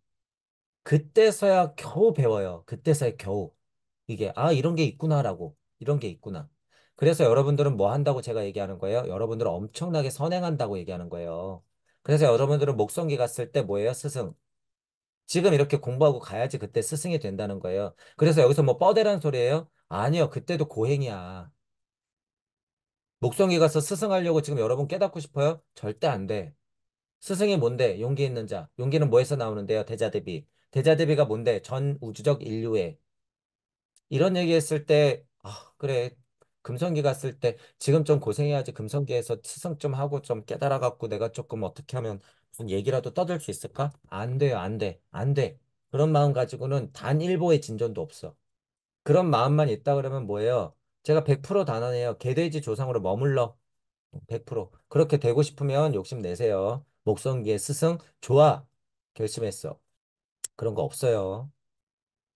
그때서야 겨우 배워요. 그때서야 겨우. 이게, 아, 이런 게 있구나라고. 이런 게 있구나. 그래서 여러분들은 뭐 한다고 제가 얘기하는 거예요? 여러분들은 엄청나게 선행한다고 얘기하는 거예요. 그래서 여러분들은 목성기 갔을 때 뭐예요? 스승. 지금 이렇게 공부하고 가야지 그때 스승이 된다는 거예요. 그래서 여기서 뭐 뻐대란 소리예요? 아니요. 그때도 고행이야. 목성기 가서 스승하려고 지금 여러분 깨닫고 싶어요? 절대 안 돼. 스승이 뭔데? 용기 있는 자. 용기는 뭐에서 나오는데요? 대자대비. 대자대비가 뭔데? 전 우주적 인류애. 이런 얘기 했을 때, 아, 그래. 금성기 갔을 때 지금 좀 고생해야지 금성기에서 스승 좀 하고 좀 깨달아갖고 내가 조금 어떻게 하면 무슨 얘기라도 떠들 수 있을까? 안 돼요, 안 돼, 안 돼. 그런 마음 가지고는 단 일보의 진전도 없어. 그런 마음만 있다 그러면 뭐예요? 제가 100% 단언해요. 개돼지 조상으로 머물러. 100%. 그렇게 되고 싶으면 욕심 내세요. 목성기의 스승, 좋아. 결심했어. 그런 거 없어요.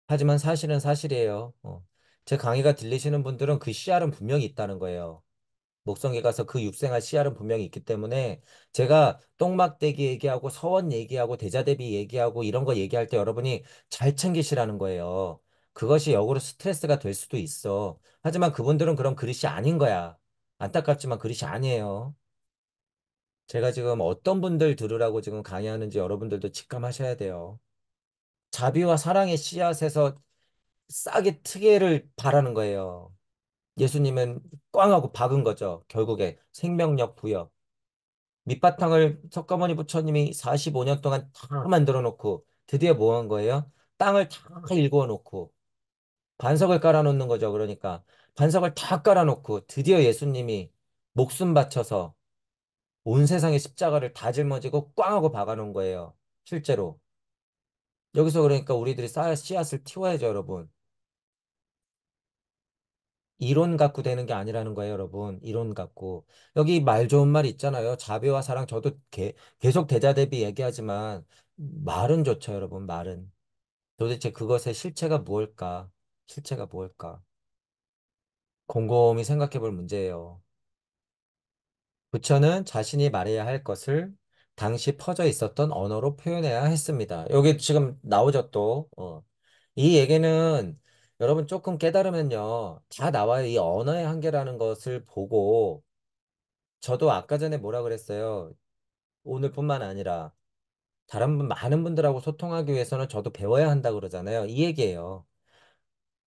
하지만 사실은 사실이에요. 제 강의가 들리시는 분들은 그 씨알은 분명히 있다는 거예요. 목성에 가서 그 육생할 씨알은 분명히 있기 때문에 제가 똥막대기 얘기하고 서원 얘기하고 대자대비 얘기하고 이런 거 얘기할 때 여러분이 잘 챙기시라는 거예요. 그것이 역으로 스트레스가 될 수도 있어. 하지만 그분들은 그런 그릇이 아닌 거야. 안타깝지만 그릇이 아니에요. 제가 지금 어떤 분들 들으라고 지금 강의하는지 여러분들도 직감하셔야 돼요. 자비와 사랑의 씨앗에서 싸게 트개를 바라는 거예요. 예수님은 꽝하고 박은 거죠. 결국에 생명력 부여. 밑바탕을 석가모니 부처님이 45년 동안 다 만들어 놓고 드디어 뭐 한 거예요? 땅을 다 일구어 놓고 반석을 깔아 놓는 거죠. 그러니까 반석을 다 깔아 놓고 드디어 예수님이 목숨 바쳐서 온 세상의 십자가를 다 짊어지고 꽝하고 박아 놓은 거예요. 실제로. 여기서 그러니까 우리들이 씨앗을 틔워야죠, 여러분. 이론 갖고 되는 게 아니라는 거예요, 여러분. 이론 갖고. 여기 말 좋은 말 있잖아요. 자비와 사랑. 저도 계속 대자대비 얘기하지만 말은 좋죠, 여러분. 말은. 도대체 그것의 실체가 무엇일까? 실체가 무엇일까? 곰곰이 생각해 볼 문제예요. 부처는 자신이 말해야 할 것을 당시 퍼져 있었던 언어로 표현해야 했습니다. 여기 지금 나오죠, 또. 이 얘기는 여러분 조금 깨달으면요. 다 나와요. 이 언어의 한계라는 것을 보고 저도 아까 전에 뭐라 그랬어요. 오늘뿐만 아니라 많은 분들하고 소통하기 위해서는 저도 배워야 한다 그러잖아요. 이 얘기예요.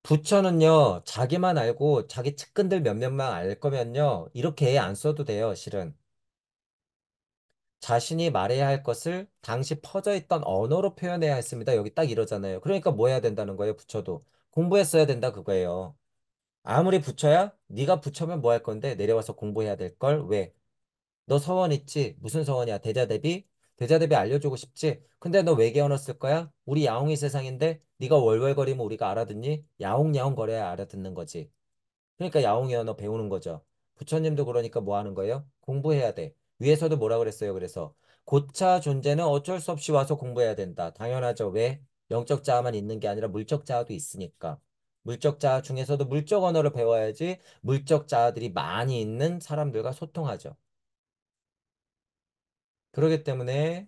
부처는요, 자기만 알고 자기 측근들 몇몇만 알 거면요, 이렇게 애 안 써도 돼요, 실은. 자신이 말해야 할 것을 당시 퍼져 있던 언어로 표현해야 했습니다. 여기 딱 이러잖아요. 그러니까 뭐 해야 된다는 거예요, 부처도. 공부했어야 된다 그거예요. 아무리 부처야? 네가 부처면 뭐 할 건데 내려와서 공부해야 될 걸? 왜? 너 서원 있지? 무슨 서원이야? 대자대비? 대자대비 알려주고 싶지? 근데 너 외계 언어 쓸 거야? 우리 야옹이 세상인데 네가 월월거리면 우리가 알아듣니? 야옹야옹 거려야 알아듣는 거지. 그러니까 야옹이 언어 배우는 거죠. 부처님도 그러니까 뭐 하는 거예요? 공부해야 돼. 위에서도 뭐라 그랬어요? 그래서 고차 존재는 어쩔 수 없이 와서 공부해야 된다. 당연하죠. 왜? 영적 자아만 있는 게 아니라 물적 자아도 있으니까. 물적 자아 중에서도 물적 언어를 배워야지 물적 자아들이 많이 있는 사람들과 소통하죠. 그렇기 때문에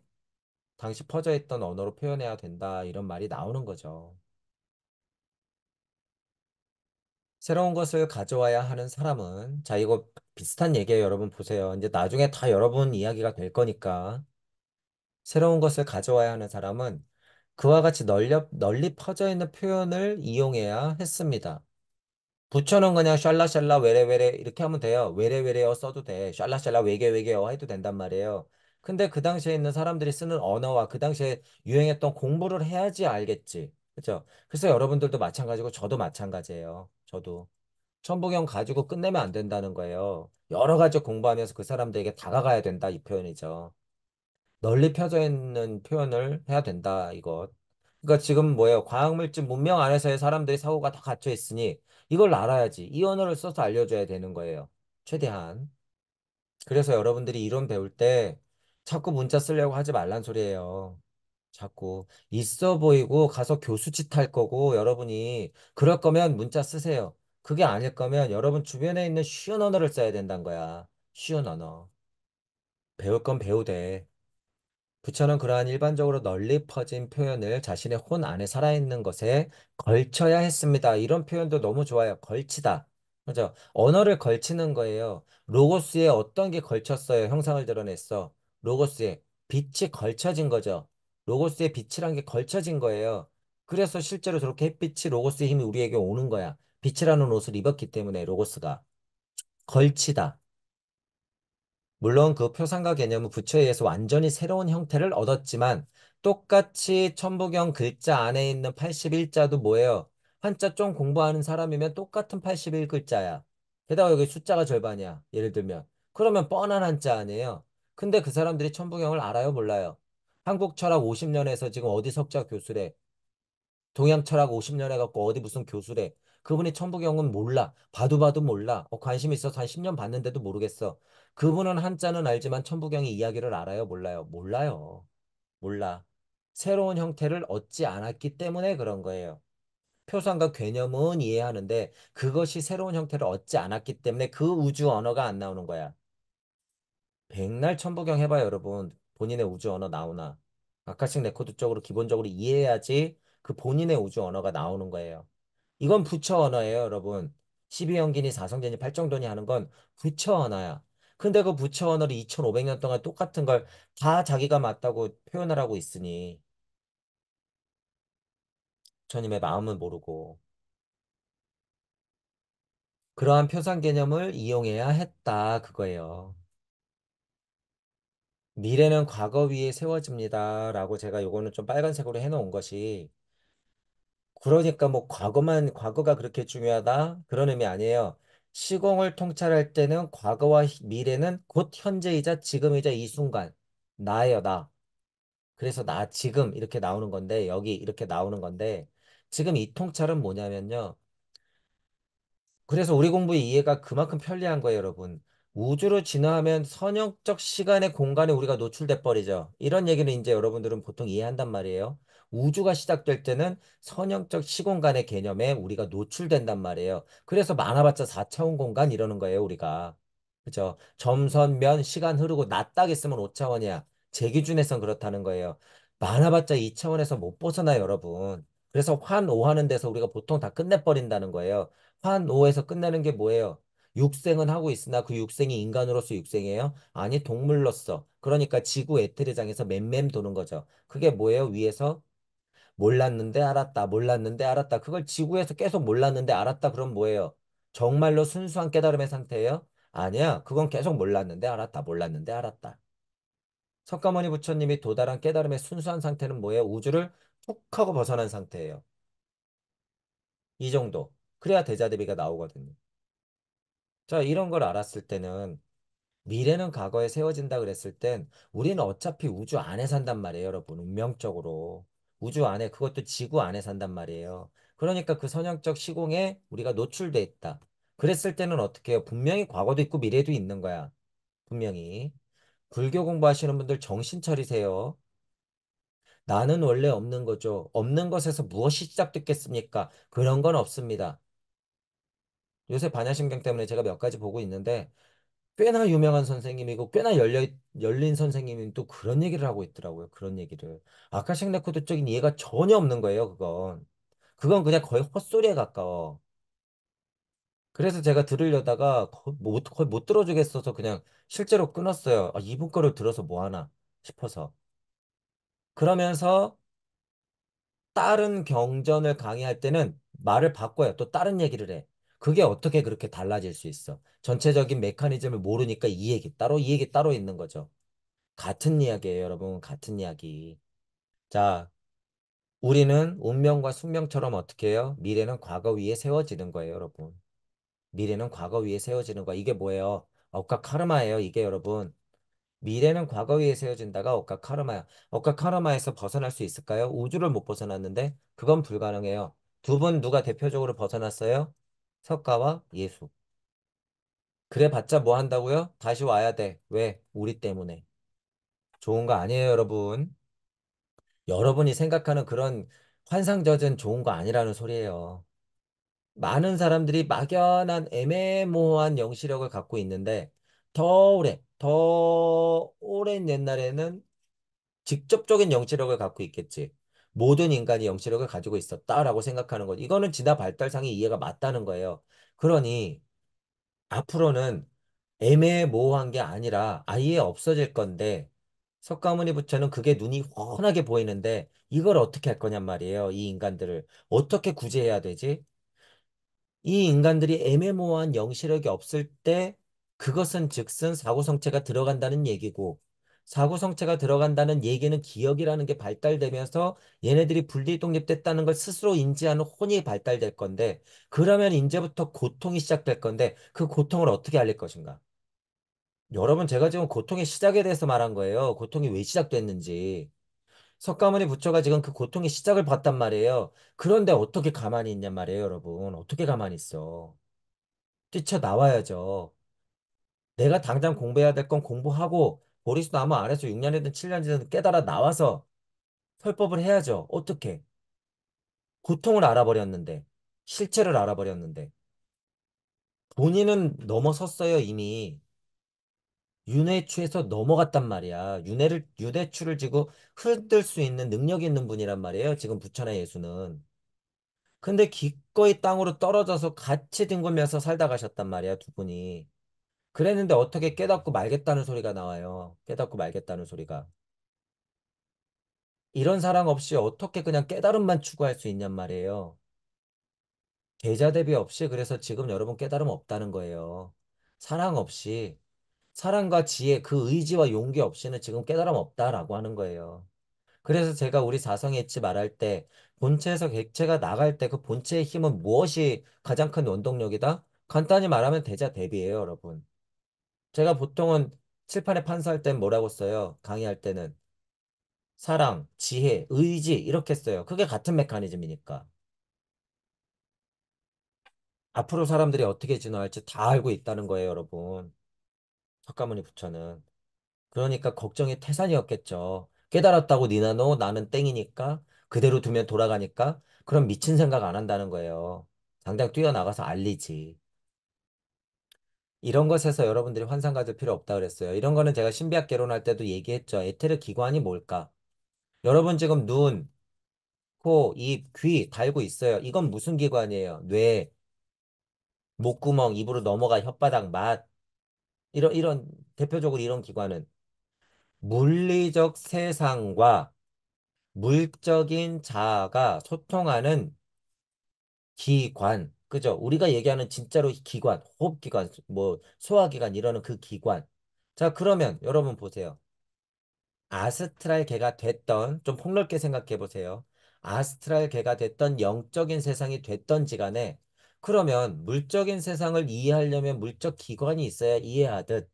당시 퍼져 있던 언어로 표현해야 된다. 이런 말이 나오는 거죠. 새로운 것을 가져와야 하는 사람은, 자, 이거 비슷한 얘기예요. 여러분 보세요. 이제 나중에 다 여러분 이야기가 될 거니까. 새로운 것을 가져와야 하는 사람은 그와 같이 널리 퍼져 있는 표현을 이용해야 했습니다. 부처는 그냥 샬라샬라 외래외래 이렇게 하면 돼요. 외래외래어 써도 돼. 샬라샬라 외계외계어 해도 된단 말이에요. 근데 그 당시에 있는 사람들이 쓰는 언어와 그 당시에 유행했던 공부를 해야지 알겠지. 그죠? 그래서 여러분들도 마찬가지고 저도 마찬가지예요. 저도. 천부경 가지고 끝내면 안 된다는 거예요. 여러 가지 공부하면서 그 사람들에게 다가가야 된다. 이 표현이죠. 널리 펴져 있는 표현을 해야 된다. 이것. 그러니까 지금 뭐예요? 과학물질 문명 안에서의 사람들의 사고가 다 갇혀 있으니 이걸 알아야지. 이 언어를 써서 알려줘야 되는 거예요. 최대한. 그래서 여러분들이 이론 배울 때 자꾸 문자 쓰려고 하지 말란 소리예요. 자꾸 있어 보이고 가서 교수 짓 할 거고 여러분이 그럴 거면 문자 쓰세요. 그게 아닐 거면 여러분 주변에 있는 쉬운 언어를 써야 된다는 거야. 쉬운 언어. 배울 건 배우되. 부처는 그러한 일반적으로 널리 퍼진 표현을 자신의 혼 안에 살아있는 것에 걸쳐야 했습니다. 이런 표현도 너무 좋아요. 걸치다. 그죠? 언어를 걸치는 거예요. 로고스에 어떤 게 걸쳤어요? 형상을 드러냈어. 로고스에 빛이 걸쳐진 거죠. 로고스에 빛이란 게 걸쳐진 거예요. 그래서 실제로 저렇게 햇빛이 로고스의 힘이 우리에게 오는 거야. 빛이라는 옷을 입었기 때문에 로고스가 걸치다. 물론 그 표상과 개념은 부처에 의해서 완전히 새로운 형태를 얻었지만 똑같이 천부경 글자 안에 있는 81자도 뭐예요? 한자 좀 공부하는 사람이면 똑같은 81글자야. 게다가 여기 숫자가 절반이야. 예를 들면. 그러면 뻔한 한자 아니에요. 근데 그 사람들이 천부경을 알아요? 몰라요? 한국 철학 50년에서 지금 어디 석자 교수래? 동양 철학 50년 해갖고 어디 무슨 교수래. 그분이 천부경은 몰라. 봐도 봐도 몰라. 관심 있어서 한 10년 봤는데도 모르겠어. 그분은 한자는 알지만 천부경의 이야기를 알아요? 몰라요? 몰라요. 몰라. 새로운 형태를 얻지 않았기 때문에 그런 거예요. 표상과 개념은 이해하는데 그것이 새로운 형태를 얻지 않았기 때문에 그 우주 언어가 안 나오는 거야. 백날 천부경 해봐요, 여러분. 본인의 우주 언어 나오나. 아카식 레코드 쪽으로 기본적으로 이해해야지 그 본인의 우주 언어가 나오는 거예요. 이건 부처 언어예요, 여러분. 12연기니 사성제니 팔정도니 하는 건 부처 언어야. 근데 그 부처 언어를 2500년 동안 똑같은 걸 다 자기가 맞다고 표현을 하고 있으니 부처님의 마음은 모르고 그러한 표상 개념을 이용해야 했다 그거예요. 미래는 과거 위에 세워집니다. 라고 제가 요거는 좀 빨간색으로 해놓은 것이 그러니까 뭐 과거가 그렇게 중요하다? 그런 의미 아니에요. 시공을 통찰할 때는 과거와 미래는 곧 현재이자 지금이자 이 순간. 나예요, 나. 그래서 나 지금 이렇게 나오는 건데, 여기 이렇게 나오는 건데, 지금 이 통찰은 뭐냐면요. 그래서 우리 공부의 이해가 그만큼 편리한 거예요, 여러분. 우주로 진화하면 선형적 시간의 공간에 우리가 노출돼 버리죠. 이런 얘기는 이제 여러분들은 보통 이해한단 말이에요. 우주가 시작될 때는 선형적 시공간의 개념에 우리가 노출된단 말이에요. 그래서 많아봤자 4차원 공간 이러는 거예요, 우리가. 그죠? 점선, 면, 시간 흐르고 나 딱 있으면 5차원이야. 제 기준에선 그렇다는 거예요. 많아봤자 2차원에서 못 벗어나요, 여러분. 그래서 환오하는 데서 우리가 보통 다 끝내버린다는 거예요. 환오에서 끝내는 게 뭐예요? 육생은 하고 있으나 그 육생이 인간으로서 육생이에요? 아니, 동물로서. 그러니까 지구 에테르장에서 맴맴 도는 거죠. 그게 뭐예요? 위에서 몰랐는데 알았다, 몰랐는데 알았다. 그걸 지구에서 계속 몰랐는데 알았다. 그럼 뭐예요? 정말로 순수한 깨달음의 상태예요? 아니야. 그건 계속 몰랐는데 알았다, 몰랐는데 알았다. 석가모니 부처님이 도달한 깨달음의 순수한 상태는 뭐예요? 우주를 툭 하고 벗어난 상태예요. 이 정도. 그래야 대자대비가 나오거든요. 자, 이런 걸 알았을 때는 미래는 과거에 세워진다 그랬을 땐 우리는 어차피 우주 안에 산단 말이에요, 여러분. 운명적으로. 우주 안에, 그것도 지구 안에 산단 말이에요. 그러니까 그 선형적 시공에 우리가 노출돼 있다. 그랬을 때는 어떻게 해요? 분명히 과거도 있고 미래도 있는 거야. 분명히. 불교 공부하시는 분들 정신 차리세요. 나는 원래 없는 거죠. 없는 것에서 무엇이 시작됐겠습니까? 그런 건 없습니다. 요새 반야심경 때문에 제가 몇 가지 보고 있는데 꽤나 유명한 선생님이고 꽤나 열린 선생님이 또 그런 얘기를 하고 있더라고요. 그런 얘기를. 아카식 레코드적인 이해가 전혀 없는 거예요. 그건. 그건 그냥 거의 헛소리에 가까워. 그래서 제가 들으려다가 거의 못 들어주겠어서 그냥 실제로 끊었어요. 아, 이분 거를 들어서 뭐 하나 싶어서. 그러면서 다른 경전을 강의할 때는 말을 바꿔요. 또 다른 얘기를 해. 그게 어떻게 그렇게 달라질 수 있어? 전체적인 메커니즘을 모르니까 이 얘기 따로 있는 거죠. 같은 이야기예요, 여러분. 같은 이야기. 자, 우리는 운명과 숙명처럼 어떻게 해요? 미래는 과거 위에 세워지는 거예요, 여러분. 미래는 과거 위에 세워지는 거. 이게 뭐예요? 억까 카르마예요, 이게 여러분. 미래는 과거 위에 세워진다가 억까 카르마야. 억까 카르마에서 벗어날 수 있을까요? 우주를 못 벗어났는데 그건 불가능해요. 두 분 누가 대표적으로 벗어났어요? 석가와 예수. 그래 봤자 뭐 한다고요? 다시 와야 돼. 왜? 우리 때문에. 좋은 거 아니에요, 여러분. 여러분이 생각하는 그런 환상젖은 좋은 거 아니라는 소리예요. 많은 사람들이 막연한 애매모호한 영시력을 갖고 있는데 더 오랜 옛날에는 직접적인 영시력을 갖고 있겠지. 모든 인간이 영시력을 가지고 있었다라고 생각하는 것. 이거는 진화 발달상의 이해가 맞다는 거예요. 그러니 앞으로는 애매모호한 게 아니라 아예 없어질 건데 석가모니 부처는 그게 눈이 훤하게 보이는데 이걸 어떻게 할 거냔 말이에요. 이 인간들을 어떻게 구제해야 되지? 이 인간들이 애매모호한 영시력이 없을 때 그것은 즉슨 사고성체가 들어간다는 얘기고 사고성체가 들어간다는 얘기는 기억이라는 게 발달되면서 얘네들이 분리독립됐다는 걸 스스로 인지하는 혼이 발달될 건데 그러면 이제부터 고통이 시작될 건데 그 고통을 어떻게 알릴 것인가? 여러분 제가 지금 고통의 시작에 대해서 말한 거예요. 고통이 왜 시작됐는지. 석가모니 부처가 지금 그 고통의 시작을 봤단 말이에요. 그런데 어떻게 가만히 있냔 말이에요, 여러분. 어떻게 가만히 있어? 뛰쳐나와야죠. 내가 당장 공부해야 될 건 공부하고 보리수 나무 아래서 6년이든 7년이든 깨달아 나와서 설법을 해야죠. 어떻게? 고통을 알아버렸는데, 실체를 알아버렸는데, 본인은 넘어섰어요, 이미. 윤회추에서 넘어갔단 말이야. 윤회추를 지고 흔들 수 있는 능력이 있는 분이란 말이에요. 지금 부처나 예수는. 근데 기꺼이 땅으로 떨어져서 같이 뒹굴면서 살다 가셨단 말이야, 두 분이. 그랬는데 어떻게 깨닫고 말겠다는 소리가 나와요. 깨닫고 말겠다는 소리가. 이런 사랑 없이 어떻게 그냥 깨달음만 추구할 수 있냔 말이에요. 계자 대비 없이 그래서 지금 여러분 깨달음 없다는 거예요. 사랑 없이 사랑과 지혜 그 의지와 용기 없이는 지금 깨달음 없다라고 하는 거예요. 그래서 제가 우리 사성예치 말할 때 본체에서 객체가 나갈 때 그 본체의 힘은 무엇이 가장 큰 원동력이다? 간단히 말하면 대자 대비예요, 여러분. 제가 보통은 칠판에 판서할 땐 뭐라고 써요? 강의할 때는 사랑, 지혜, 의지 이렇게 써요. 그게 같은 메커니즘이니까. 앞으로 사람들이 어떻게 진화할지 다 알고 있다는 거예요, 여러분. 석가모니 부처는. 그러니까 걱정이 태산이었겠죠. 깨달았다고 니나노 나는 땡이니까 그대로 두면 돌아가니까 그럼 미친 생각 안 한다는 거예요. 당장 뛰어나가서 알리지. 이런 것에서 여러분들이 환상 가질 필요 없다 그랬어요. 이런 거는 제가 신비학 개론할 때도 얘기했죠. 에테르 기관이 뭘까? 여러분 지금 눈, 코, 입, 귀 달고 있어요. 이건 무슨 기관이에요? 뇌, 목구멍, 입으로 넘어가 혓바닥, 맛. 이런, 대표적으로 이런 기관은 물리적 세상과 물적인 자아가 소통하는 기관. 그죠? 우리가 얘기하는 진짜로 기관, 호흡기관, 뭐, 소화기관, 이러는 그 기관. 자, 그러면 여러분 보세요. 아스트랄계가 됐던, 좀 폭넓게 생각해 보세요. 아스트랄계가 됐던 영적인 세상이 됐던지 간에, 그러면 물적인 세상을 이해하려면 물적 기관이 있어야 이해하듯,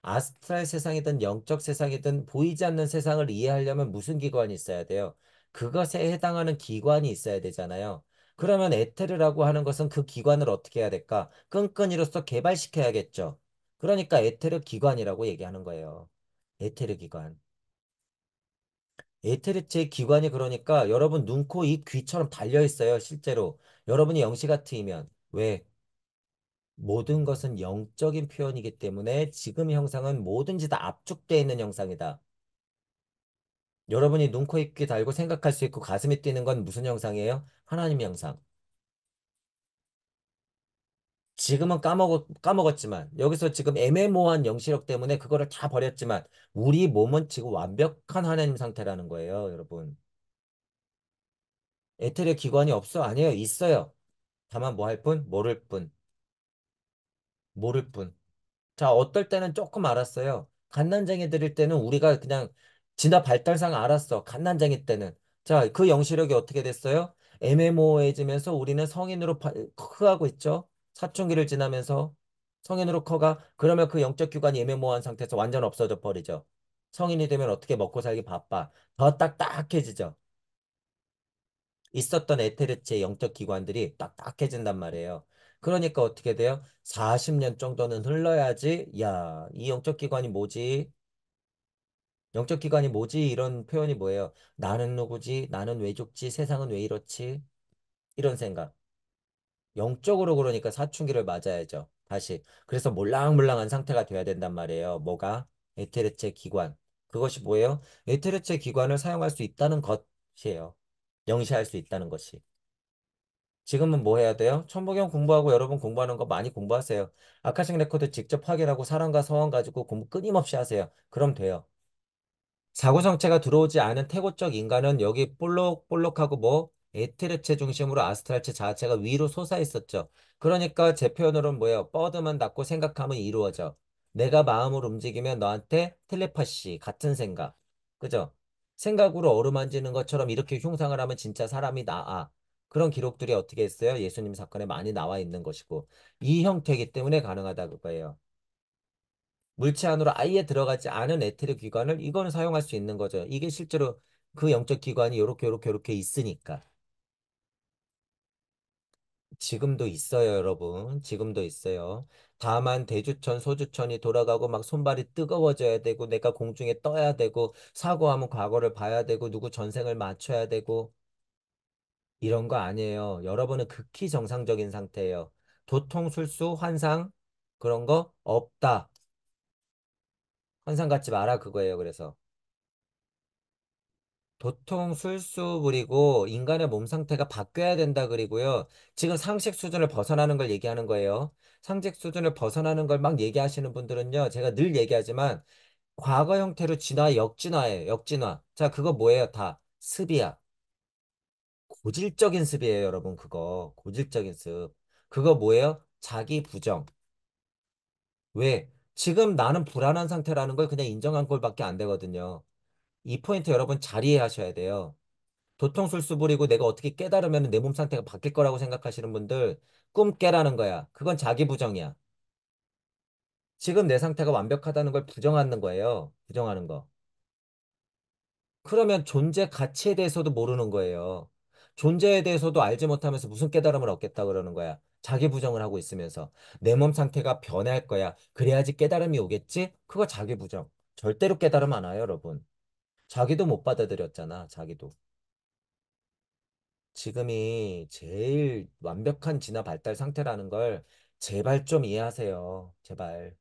아스트랄 세상이든 영적 세상이든 보이지 않는 세상을 이해하려면 무슨 기관이 있어야 돼요? 그것에 해당하는 기관이 있어야 되잖아요. 그러면 에테르라고 하는 것은 그 기관을 어떻게 해야 될까? 끈끈이로써 개발시켜야겠죠. 그러니까 에테르 기관이라고 얘기하는 거예요. 에테르 기관. 에테르체 기관이 그러니까 여러분 눈, 코, 입, 귀처럼 달려 있어요. 실제로. 여러분이 영시 같으면. 왜? 모든 것은 영적인 표현이기 때문에 지금 형상은 뭐든지 다 압축되어 있는 형상이다. 여러분이 눈, 코, 입, 귀 달고 생각할 수 있고 가슴이 뛰는 건 무슨 형상이에요? 하나님 형상. 지금은 까먹었지만 여기서 지금 애매모호한 영시력 때문에 그거를 다 버렸지만 우리 몸은 지금 완벽한 하나님 상태라는 거예요, 여러분. 에테르 기관이 없어? 아니에요. 있어요. 다만 뭐 할 뿐? 모를 뿐. 모를 뿐. 자, 어떨 때는 조금 알았어요. 갓난쟁이들일 때는 우리가 그냥 진화 발달상 알았어. 갓난쟁이 때는. 자, 그 영시력이 어떻게 됐어요? 애매모호해지면서 우리는 성인으로 커가고 있죠. 사춘기를 지나면서 성인으로 커가. 그러면 그 영적 기관이 애매모호한 상태에서 완전 없어져 버리죠. 성인이 되면 어떻게 먹고 살기 바빠. 더 딱딱해지죠. 있었던 에테르치의 영적 기관들이 딱딱해진단 말이에요. 그러니까 어떻게 돼요? 40년 정도는 흘러야지, 야, 이 영적 기관이 뭐지? 영적 기관이 뭐지? 이런 표현이 뭐예요? 나는 누구지? 나는 왜 죽지? 세상은 왜 이렇지? 이런 생각. 영적으로 그러니까 사춘기를 맞아야죠. 다시. 그래서 몰랑몰랑한 상태가 돼야 된단 말이에요. 뭐가? 에테르체 기관. 그것이 뭐예요? 에테르체 기관을 사용할 수 있다는 것이에요. 영시할 수 있다는 것이. 지금은 뭐 해야 돼요? 천복영 공부하고 여러분 공부하는 거 많이 공부하세요. 아카식 레코드 직접 확인하고 사람과 서원 가지고 공부 끊임없이 하세요. 그럼 돼요. 사고정체가 들어오지 않은 태고적 인간은 여기 볼록볼록하고 뭐 에테르체 중심으로 아스트랄체 자체가 위로 솟아 있었죠. 그러니까 제 표현으로는 뭐예요? 뻗으면 닿고 생각하면 이루어져. 내가 마음을 움직이면 너한테 텔레파시 같은 생각. 그죠? 생각으로 어루만지는 것처럼 이렇게 흉상을 하면 진짜 사람이 나아. 그런 기록들이 어떻게 했어요? 예수님 사건에 많이 나와 있는 것이고 이 형태이기 때문에 가능하다 그거예요. 물체 안으로 아예 들어가지 않은 에테르 기관을 이거는 사용할 수 있는 거죠. 이게 실제로 그 영적 기관이 요렇게 있으니까. 지금도 있어요, 여러분. 지금도 있어요. 다만 대주천, 소주천이 돌아가고 막 손발이 뜨거워져야 되고 내가 공중에 떠야 되고 사고하면 과거를 봐야 되고 누구 전생을 맞춰야 되고 이런 거 아니에요. 여러분은 극히 정상적인 상태예요. 도통, 술수, 환상 그런 거 없다. 환상 갖지 마라 그거예요. 그래서. 도통 술수 부리고 인간의 몸 상태가 바뀌어야 된다 그리고요. 지금 상식 수준을 벗어나는 걸 얘기하는 거예요. 상식 수준을 벗어나는 걸 막 얘기하시는 분들은요. 제가 늘 얘기하지만 과거 형태로 진화, 역진화예요. 역진화. 자, 그거 뭐예요? 다 습이야. 고질적인 습이에요, 여러분. 그거. 고질적인 습. 그거 뭐예요? 자기 부정. 왜? 지금 나는 불안한 상태라는 걸 그냥 인정한 꼴밖에 안 되거든요. 이 포인트 여러분 잘 이해하셔야 돼요. 도통술수 부리고 내가 어떻게 깨달으면 내 몸 상태가 바뀔 거라고 생각하시는 분들 꿈 깨라는 거야. 그건 자기 부정이야. 지금 내 상태가 완벽하다는 걸 부정하는 거예요. 부정하는 거. 그러면 존재 가치에 대해서도 모르는 거예요. 존재에 대해서도 알지 못하면서 무슨 깨달음을 얻겠다 그러는 거야. 자기 부정을 하고 있으면서 내 몸 상태가 변할 거야. 그래야지 깨달음이 오겠지? 그거 자기 부정. 절대로 깨달음 안 와요, 여러분. 자기도 못 받아들였잖아, 자기도. 지금이 제일 완벽한 진화 발달 상태라는 걸 제발 좀 이해하세요. 제발.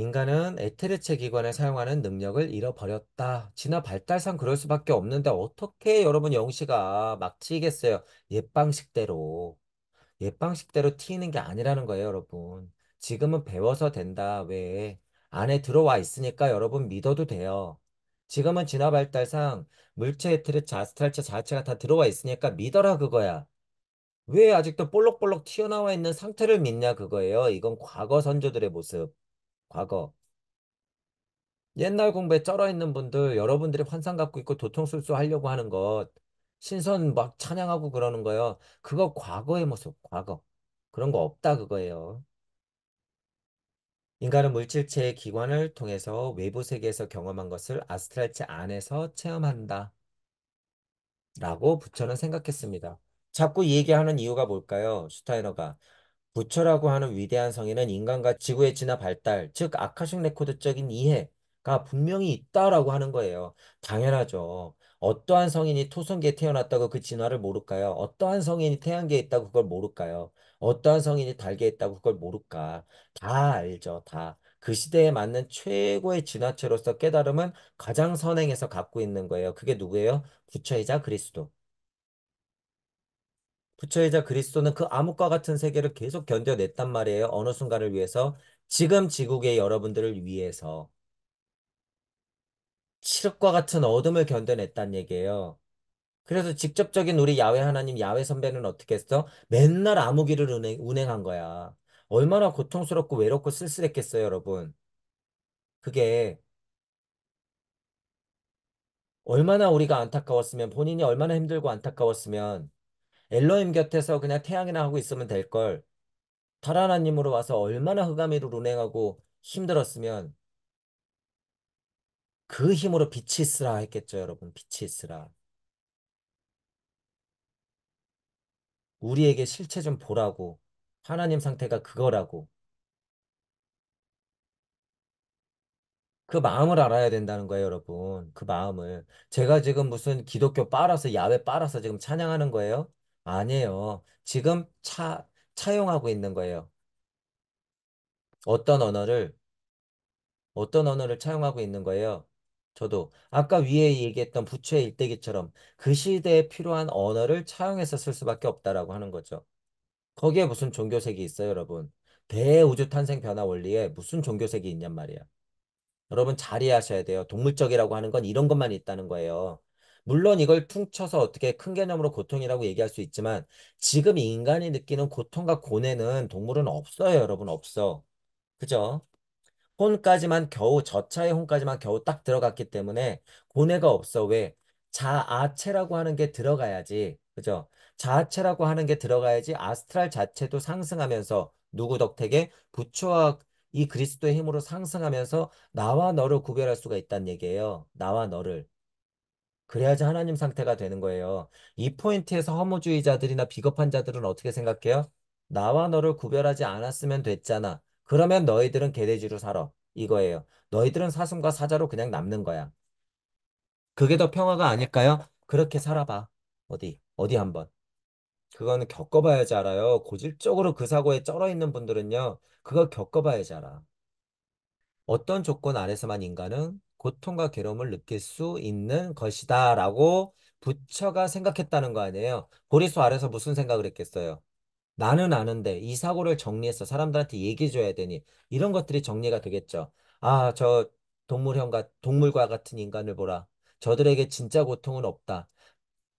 인간은 에테르체 기관을 사용하는 능력을 잃어버렸다. 진화 발달상 그럴 수밖에 없는데 어떻게 여러분 영시가 막 튀겠어요? 옛 방식대로. 옛 방식대로 튀는 게 아니라는 거예요, 여러분. 지금은 배워서 된다. 왜? 안에 들어와 있으니까 여러분 믿어도 돼요. 지금은 진화 발달상 물체, 에테르체, 아스트랄체 자체가 다 들어와 있으니까 믿어라 그거야. 왜 아직도 볼록볼록 튀어나와 있는 상태를 믿냐 그거예요. 이건 과거 선조들의 모습. 과거. 옛날 공부에 쩔어 있는 분들, 여러분들이 환상 갖고 있고 도통술수 하려고 하는 것, 신선 막 찬양하고 그러는 거요. 그거 과거의 모습, 과거. 그런 거 없다 그거예요. 인간은 물질체의 기관을 통해서 외부 세계에서 경험한 것을 아스트랄체 안에서 체험한다. 라고 부처는 생각했습니다. 자꾸 이 얘기하는 이유가 뭘까요? 슈타이너가. 부처라고 하는 위대한 성인은 인간과 지구의 진화 발달, 즉 아카식 레코드적인 이해가 분명히 있다라고 하는 거예요. 당연하죠. 어떠한 성인이 토성계에 태어났다고 그 진화를 모를까요? 어떠한 성인이 태양계에 있다고 그걸 모를까요? 어떠한 성인이 달계에 있다고 그걸 모를까? 다 알죠, 다. 그 시대에 맞는 최고의 진화체로서 깨달음은 가장 선행해서 갖고 있는 거예요. 그게 누구예요? 부처이자 그리스도. 부처이자 그리스도는 그 암흑과 같은 세계를 계속 견뎌냈단 말이에요. 어느 순간을 위해서. 지금 지구의 여러분들을 위해서. 칠흑과 같은 어둠을 견뎌냈단 얘기예요. 그래서 직접적인 우리 야훼 하나님, 야훼 선배는 어떻게 했어? 맨날 암흑기를 운행한 거야. 얼마나 고통스럽고 외롭고 쓸쓸했겠어요, 여러분. 그게 얼마나 우리가 안타까웠으면, 본인이 얼마나 힘들고 안타까웠으면, 엘로힘 곁에서 그냥 태양이나 하고 있으면 될 걸. 달 하나님으로 와서 얼마나 흑암이를 운행하고 힘들었으면 그 힘으로 빛이 있으라 했겠죠, 여러분. 빛이 있으라. 우리에게 실체 좀 보라고. 하나님 상태가 그거라고. 그 마음을 알아야 된다는 거예요, 여러분. 그 마음을. 제가 지금 무슨 기독교 빨아서, 야외 빨아서 지금 찬양하는 거예요? 아니에요. 지금 차용하고 있는 거예요. 어떤 언어를, 어떤 언어를 차용하고 있는 거예요. 저도 아까 위에 얘기했던 부처의 일대기처럼 그 시대에 필요한 언어를 차용해서 쓸 수밖에 없다라고 하는 거죠. 거기에 무슨 종교색이 있어요, 여러분? 대우주 탄생 변화 원리에 무슨 종교색이 있냔 말이야. 여러분 잘 이해하셔야 돼요. 동물적이라고 하는 건 이런 것만 있다는 거예요. 물론 이걸 퉁쳐서 어떻게 큰 개념으로 고통이라고 얘기할 수 있지만 지금 인간이 느끼는 고통과 고뇌는 동물은 없어요, 여러분. 없어. 그죠? 혼까지만 겨우 저차의 혼까지만 겨우 딱 들어갔기 때문에 고뇌가 없어. 왜? 자아체라고 하는 게 들어가야지. 그죠? 자아체라고 하는 게 들어가야지 아스트랄 자체도 상승하면서 누구 덕택에 부처와 이 그리스도의 힘으로 상승하면서 나와 너를 구별할 수가 있다는 얘기예요. 나와 너를. 그래야지 하나님 상태가 되는 거예요. 이 포인트에서 허무주의자들이나 비겁한 자들은 어떻게 생각해요? 나와 너를 구별하지 않았으면 됐잖아. 그러면 너희들은 개돼지로 살아. 이거예요. 너희들은 사슴과 사자로 그냥 남는 거야. 그게 더 평화가 아닐까요? 그렇게 살아봐. 어디 한번. 그거는 겪어봐야지 알아요. 고질적으로 그 사고에 쩔어 있는 분들은요. 그걸 겪어봐야지 알아. 어떤 조건 아래서만 인간은 고통과 괴로움을 느낄 수 있는 것이다 라고 부처가 생각했다는 거 아니에요. 보리수 아래서 무슨 생각을 했겠어요. 나는 아는데 이 사고를 정리해서 사람들한테 얘기해줘야 되니 이런 것들이 정리가 되겠죠. 아, 저 동물과 같은 인간을 보라. 저들에게 진짜 고통은 없다.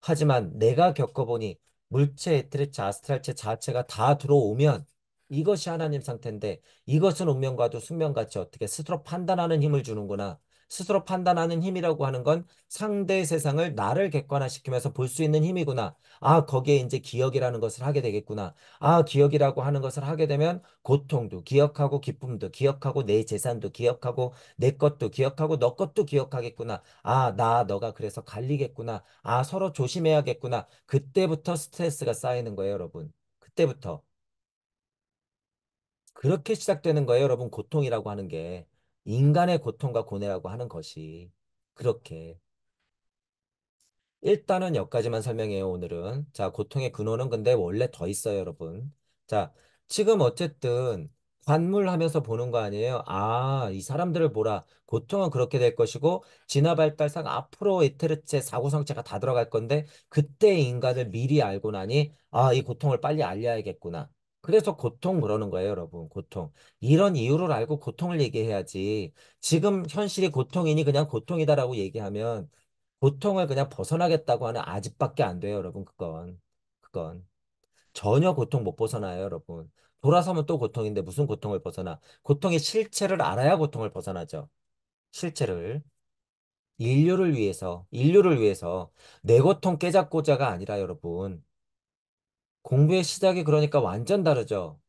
하지만 내가 겪어보니 물체, 에트레체, 아스트랄체 자체가 다 들어오면 이것이 하나님 상태인데 이것은 운명과도 숙명같이 어떻게 스스로 판단하는 힘을 주는구나. 스스로 판단하는 힘이라고 하는 건 상대 세상을 나를 객관화시키면서 볼 수 있는 힘이구나. 아, 거기에 이제 기억이라는 것을 하게 되겠구나. 아, 기억이라고 하는 것을 하게 되면 고통도 기억하고 기쁨도 기억하고 내 재산도 기억하고 내 것도 기억하고 너 것도 기억하겠구나. 아, 너가 그래서 갈리겠구나. 아, 서로 조심해야겠구나. 그때부터 스트레스가 쌓이는 거예요, 여러분. 그때부터. 그렇게 시작되는 거예요, 여러분. 고통이라고 하는 게. 인간의 고통과 고뇌라고 하는 것이. 그렇게. 일단은 여기까지만 설명해요, 오늘은. 자, 고통의 근원은 근데 원래 더 있어요, 여러분. 자, 지금 어쨌든 관물하면서 보는 거 아니에요? 아, 이 사람들을 보라. 고통은 그렇게 될 것이고, 진화 발달상 앞으로 에테르체, 사고성체가 다 들어갈 건데, 그때 인간을 미리 알고 나니, 아, 이 고통을 빨리 알려야겠구나. 그래서 고통 그러는 거예요, 여러분. 고통. 이런 이유를 알고 고통을 얘기해야지. 지금 현실이 고통이니 그냥 고통이다라고 얘기하면, 고통을 그냥 벗어나겠다고 하는 아집밖에 안 돼요, 여러분. 그건. 전혀 고통 못 벗어나요, 여러분. 돌아서면 또 고통인데 무슨 고통을 벗어나? 고통의 실체를 알아야 고통을 벗어나죠. 실체를. 인류를 위해서. 내 고통 깨닫고자가 아니라 여러분. 공부의 시작이 그러니까 완전 다르죠.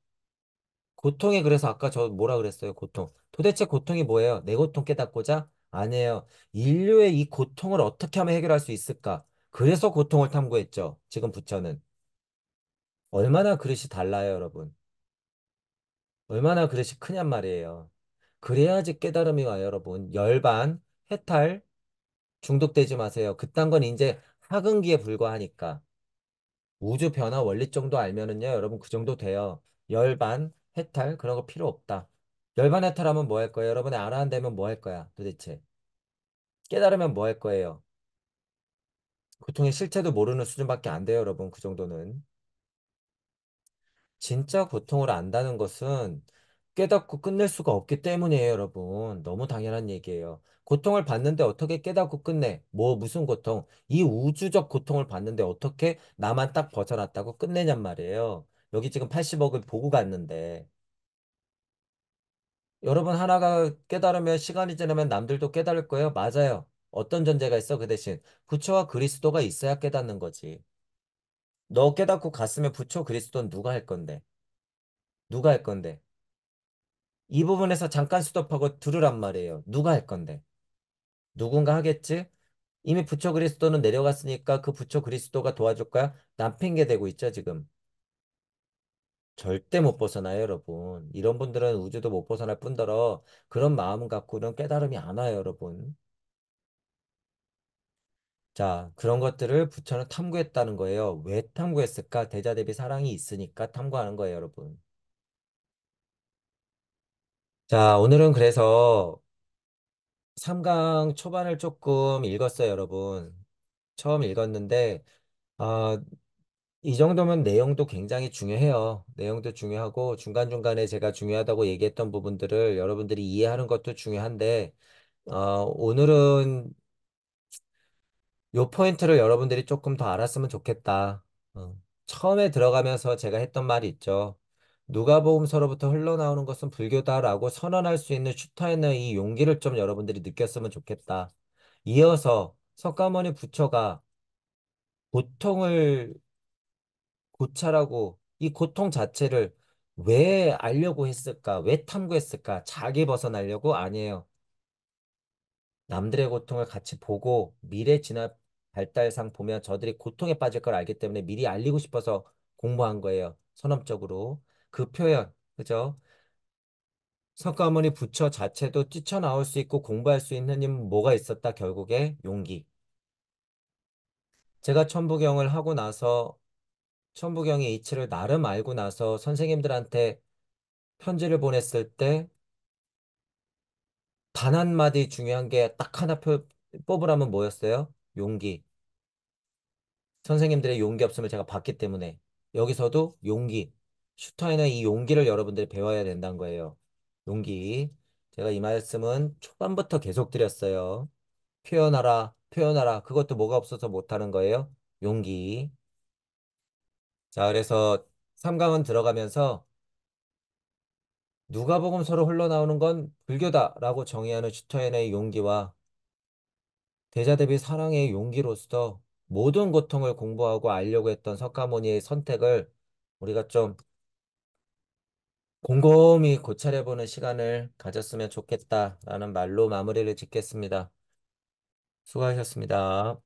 고통이 그래서 아까 저 뭐라 그랬어요, 고통. 도대체 고통이 뭐예요? 내 고통 깨닫고자? 아니에요. 인류의 이 고통을 어떻게 하면 해결할 수 있을까? 그래서 고통을 탐구했죠. 지금 부처는. 얼마나 그릇이 달라요, 여러분. 얼마나 그릇이 크냔 말이에요. 그래야지 깨달음이 와요, 여러분. 열반, 해탈, 중독되지 마세요. 그딴 건 이제 학은기에 불과하니까. 우주 변화 원리 정도 알면은요, 여러분 그 정도 돼요. 열반, 해탈, 그런 거 필요 없다. 열반 해탈하면 뭐 할 거예요? 여러분이 알아낸다면 뭐 할 거야, 도대체? 깨달으면 뭐 할 거예요? 고통의 실체도 모르는 수준밖에 안 돼요, 여러분. 그 정도는. 진짜 고통을 안다는 것은 깨닫고 끝낼 수가 없기 때문이에요, 여러분. 너무 당연한 얘기예요. 고통을 받는데 어떻게 깨닫고 끝내? 뭐, 무슨 고통? 이 우주적 고통을 받는데 어떻게 나만 딱 벗어났다고 끝내냔 말이에요. 여기 지금 80억을 보고 갔는데. 여러분 하나가 깨달으면 시간이 지나면 남들도 깨달을 거예요? 맞아요. 어떤 전제가 있어? 그 대신 부처와 그리스도가 있어야 깨닫는 거지. 너 깨닫고 갔으면 부처 그리스도는 누가 할 건데? 누가 할 건데? 이 부분에서 잠깐 스톱하고 들으란 말이에요. 누가 할 건데? 누군가 하겠지? 이미 부처 그리스도는 내려갔으니까 그 부처 그리스도가 도와줄 거야? 남 핑계 대고 있죠, 지금. 절대 못 벗어나요, 여러분. 이런 분들은 우주도 못 벗어날 뿐더러 그런 마음 갖고는 깨달음이 안 와요, 여러분. 자, 그런 것들을 부처는 탐구했다는 거예요. 왜 탐구했을까? 대자 대비 사랑이 있으니까 탐구하는 거예요, 여러분. 자, 오늘은 그래서 3강 초반을 조금 읽었어요, 여러분. 처음 읽었는데, 아, 이 정도면 내용도 굉장히 중요해요. 내용도 중요하고 중간중간에 제가 중요하다고 얘기했던 부분들을 여러분들이 이해하는 것도 중요한데, 오늘은 요 포인트를 여러분들이 조금 더 알았으면 좋겠다. 처음에 들어가면서 제가 했던 말이 있죠. 누가복음서로부터 흘러나오는 것은 불교다라고 선언할 수 있는 슈타인의 이 용기를 좀 여러분들이 느꼈으면 좋겠다. 이어서 석가모니 부처가 고통을 고찰하고 이 고통 자체를 왜 알려고 했을까? 왜 탐구했을까? 자기 벗어나려고? 아니에요. 남들의 고통을 같이 보고 미래 진화 발달상 보면 저들이 고통에 빠질 걸 알기 때문에 미리 알리고 싶어서 공부한 거예요. 선언적으로. 그 표현, 그죠? 석가모니 부처 자체도 뛰쳐나올 수 있고 공부할 수 있는 힘 뭐가 있었다? 결국에 용기. 제가 천부경을 하고 나서 천부경의 이치를 나름 알고 나서 선생님들한테 편지를 보냈을 때 단 한마디 중요한 게 딱 하나 뽑으라면 뭐였어요? 용기. 선생님들의 용기 없음을 제가 봤기 때문에 여기서도 용기. 슈타인의 이 용기를 여러분들이 배워야 된다는 거예요. 용기. 제가 이 말씀은 초반부터 계속 드렸어요. 표현하라, 표현하라. 그것도 뭐가 없어서 못하는 거예요? 용기. 자, 그래서 3강은 들어가면서 누가복음서로 흘러나오는 건 불교다라고 정의하는 슈타인의 용기와 대자 대비 사랑의 용기로서 모든 고통을 공부하고 알려고 했던 석가모니의 선택을 우리가 좀 곰곰이 고찰해보는 시간을 가졌으면 좋겠다라는 말로 마무리를 짓겠습니다. 수고하셨습니다.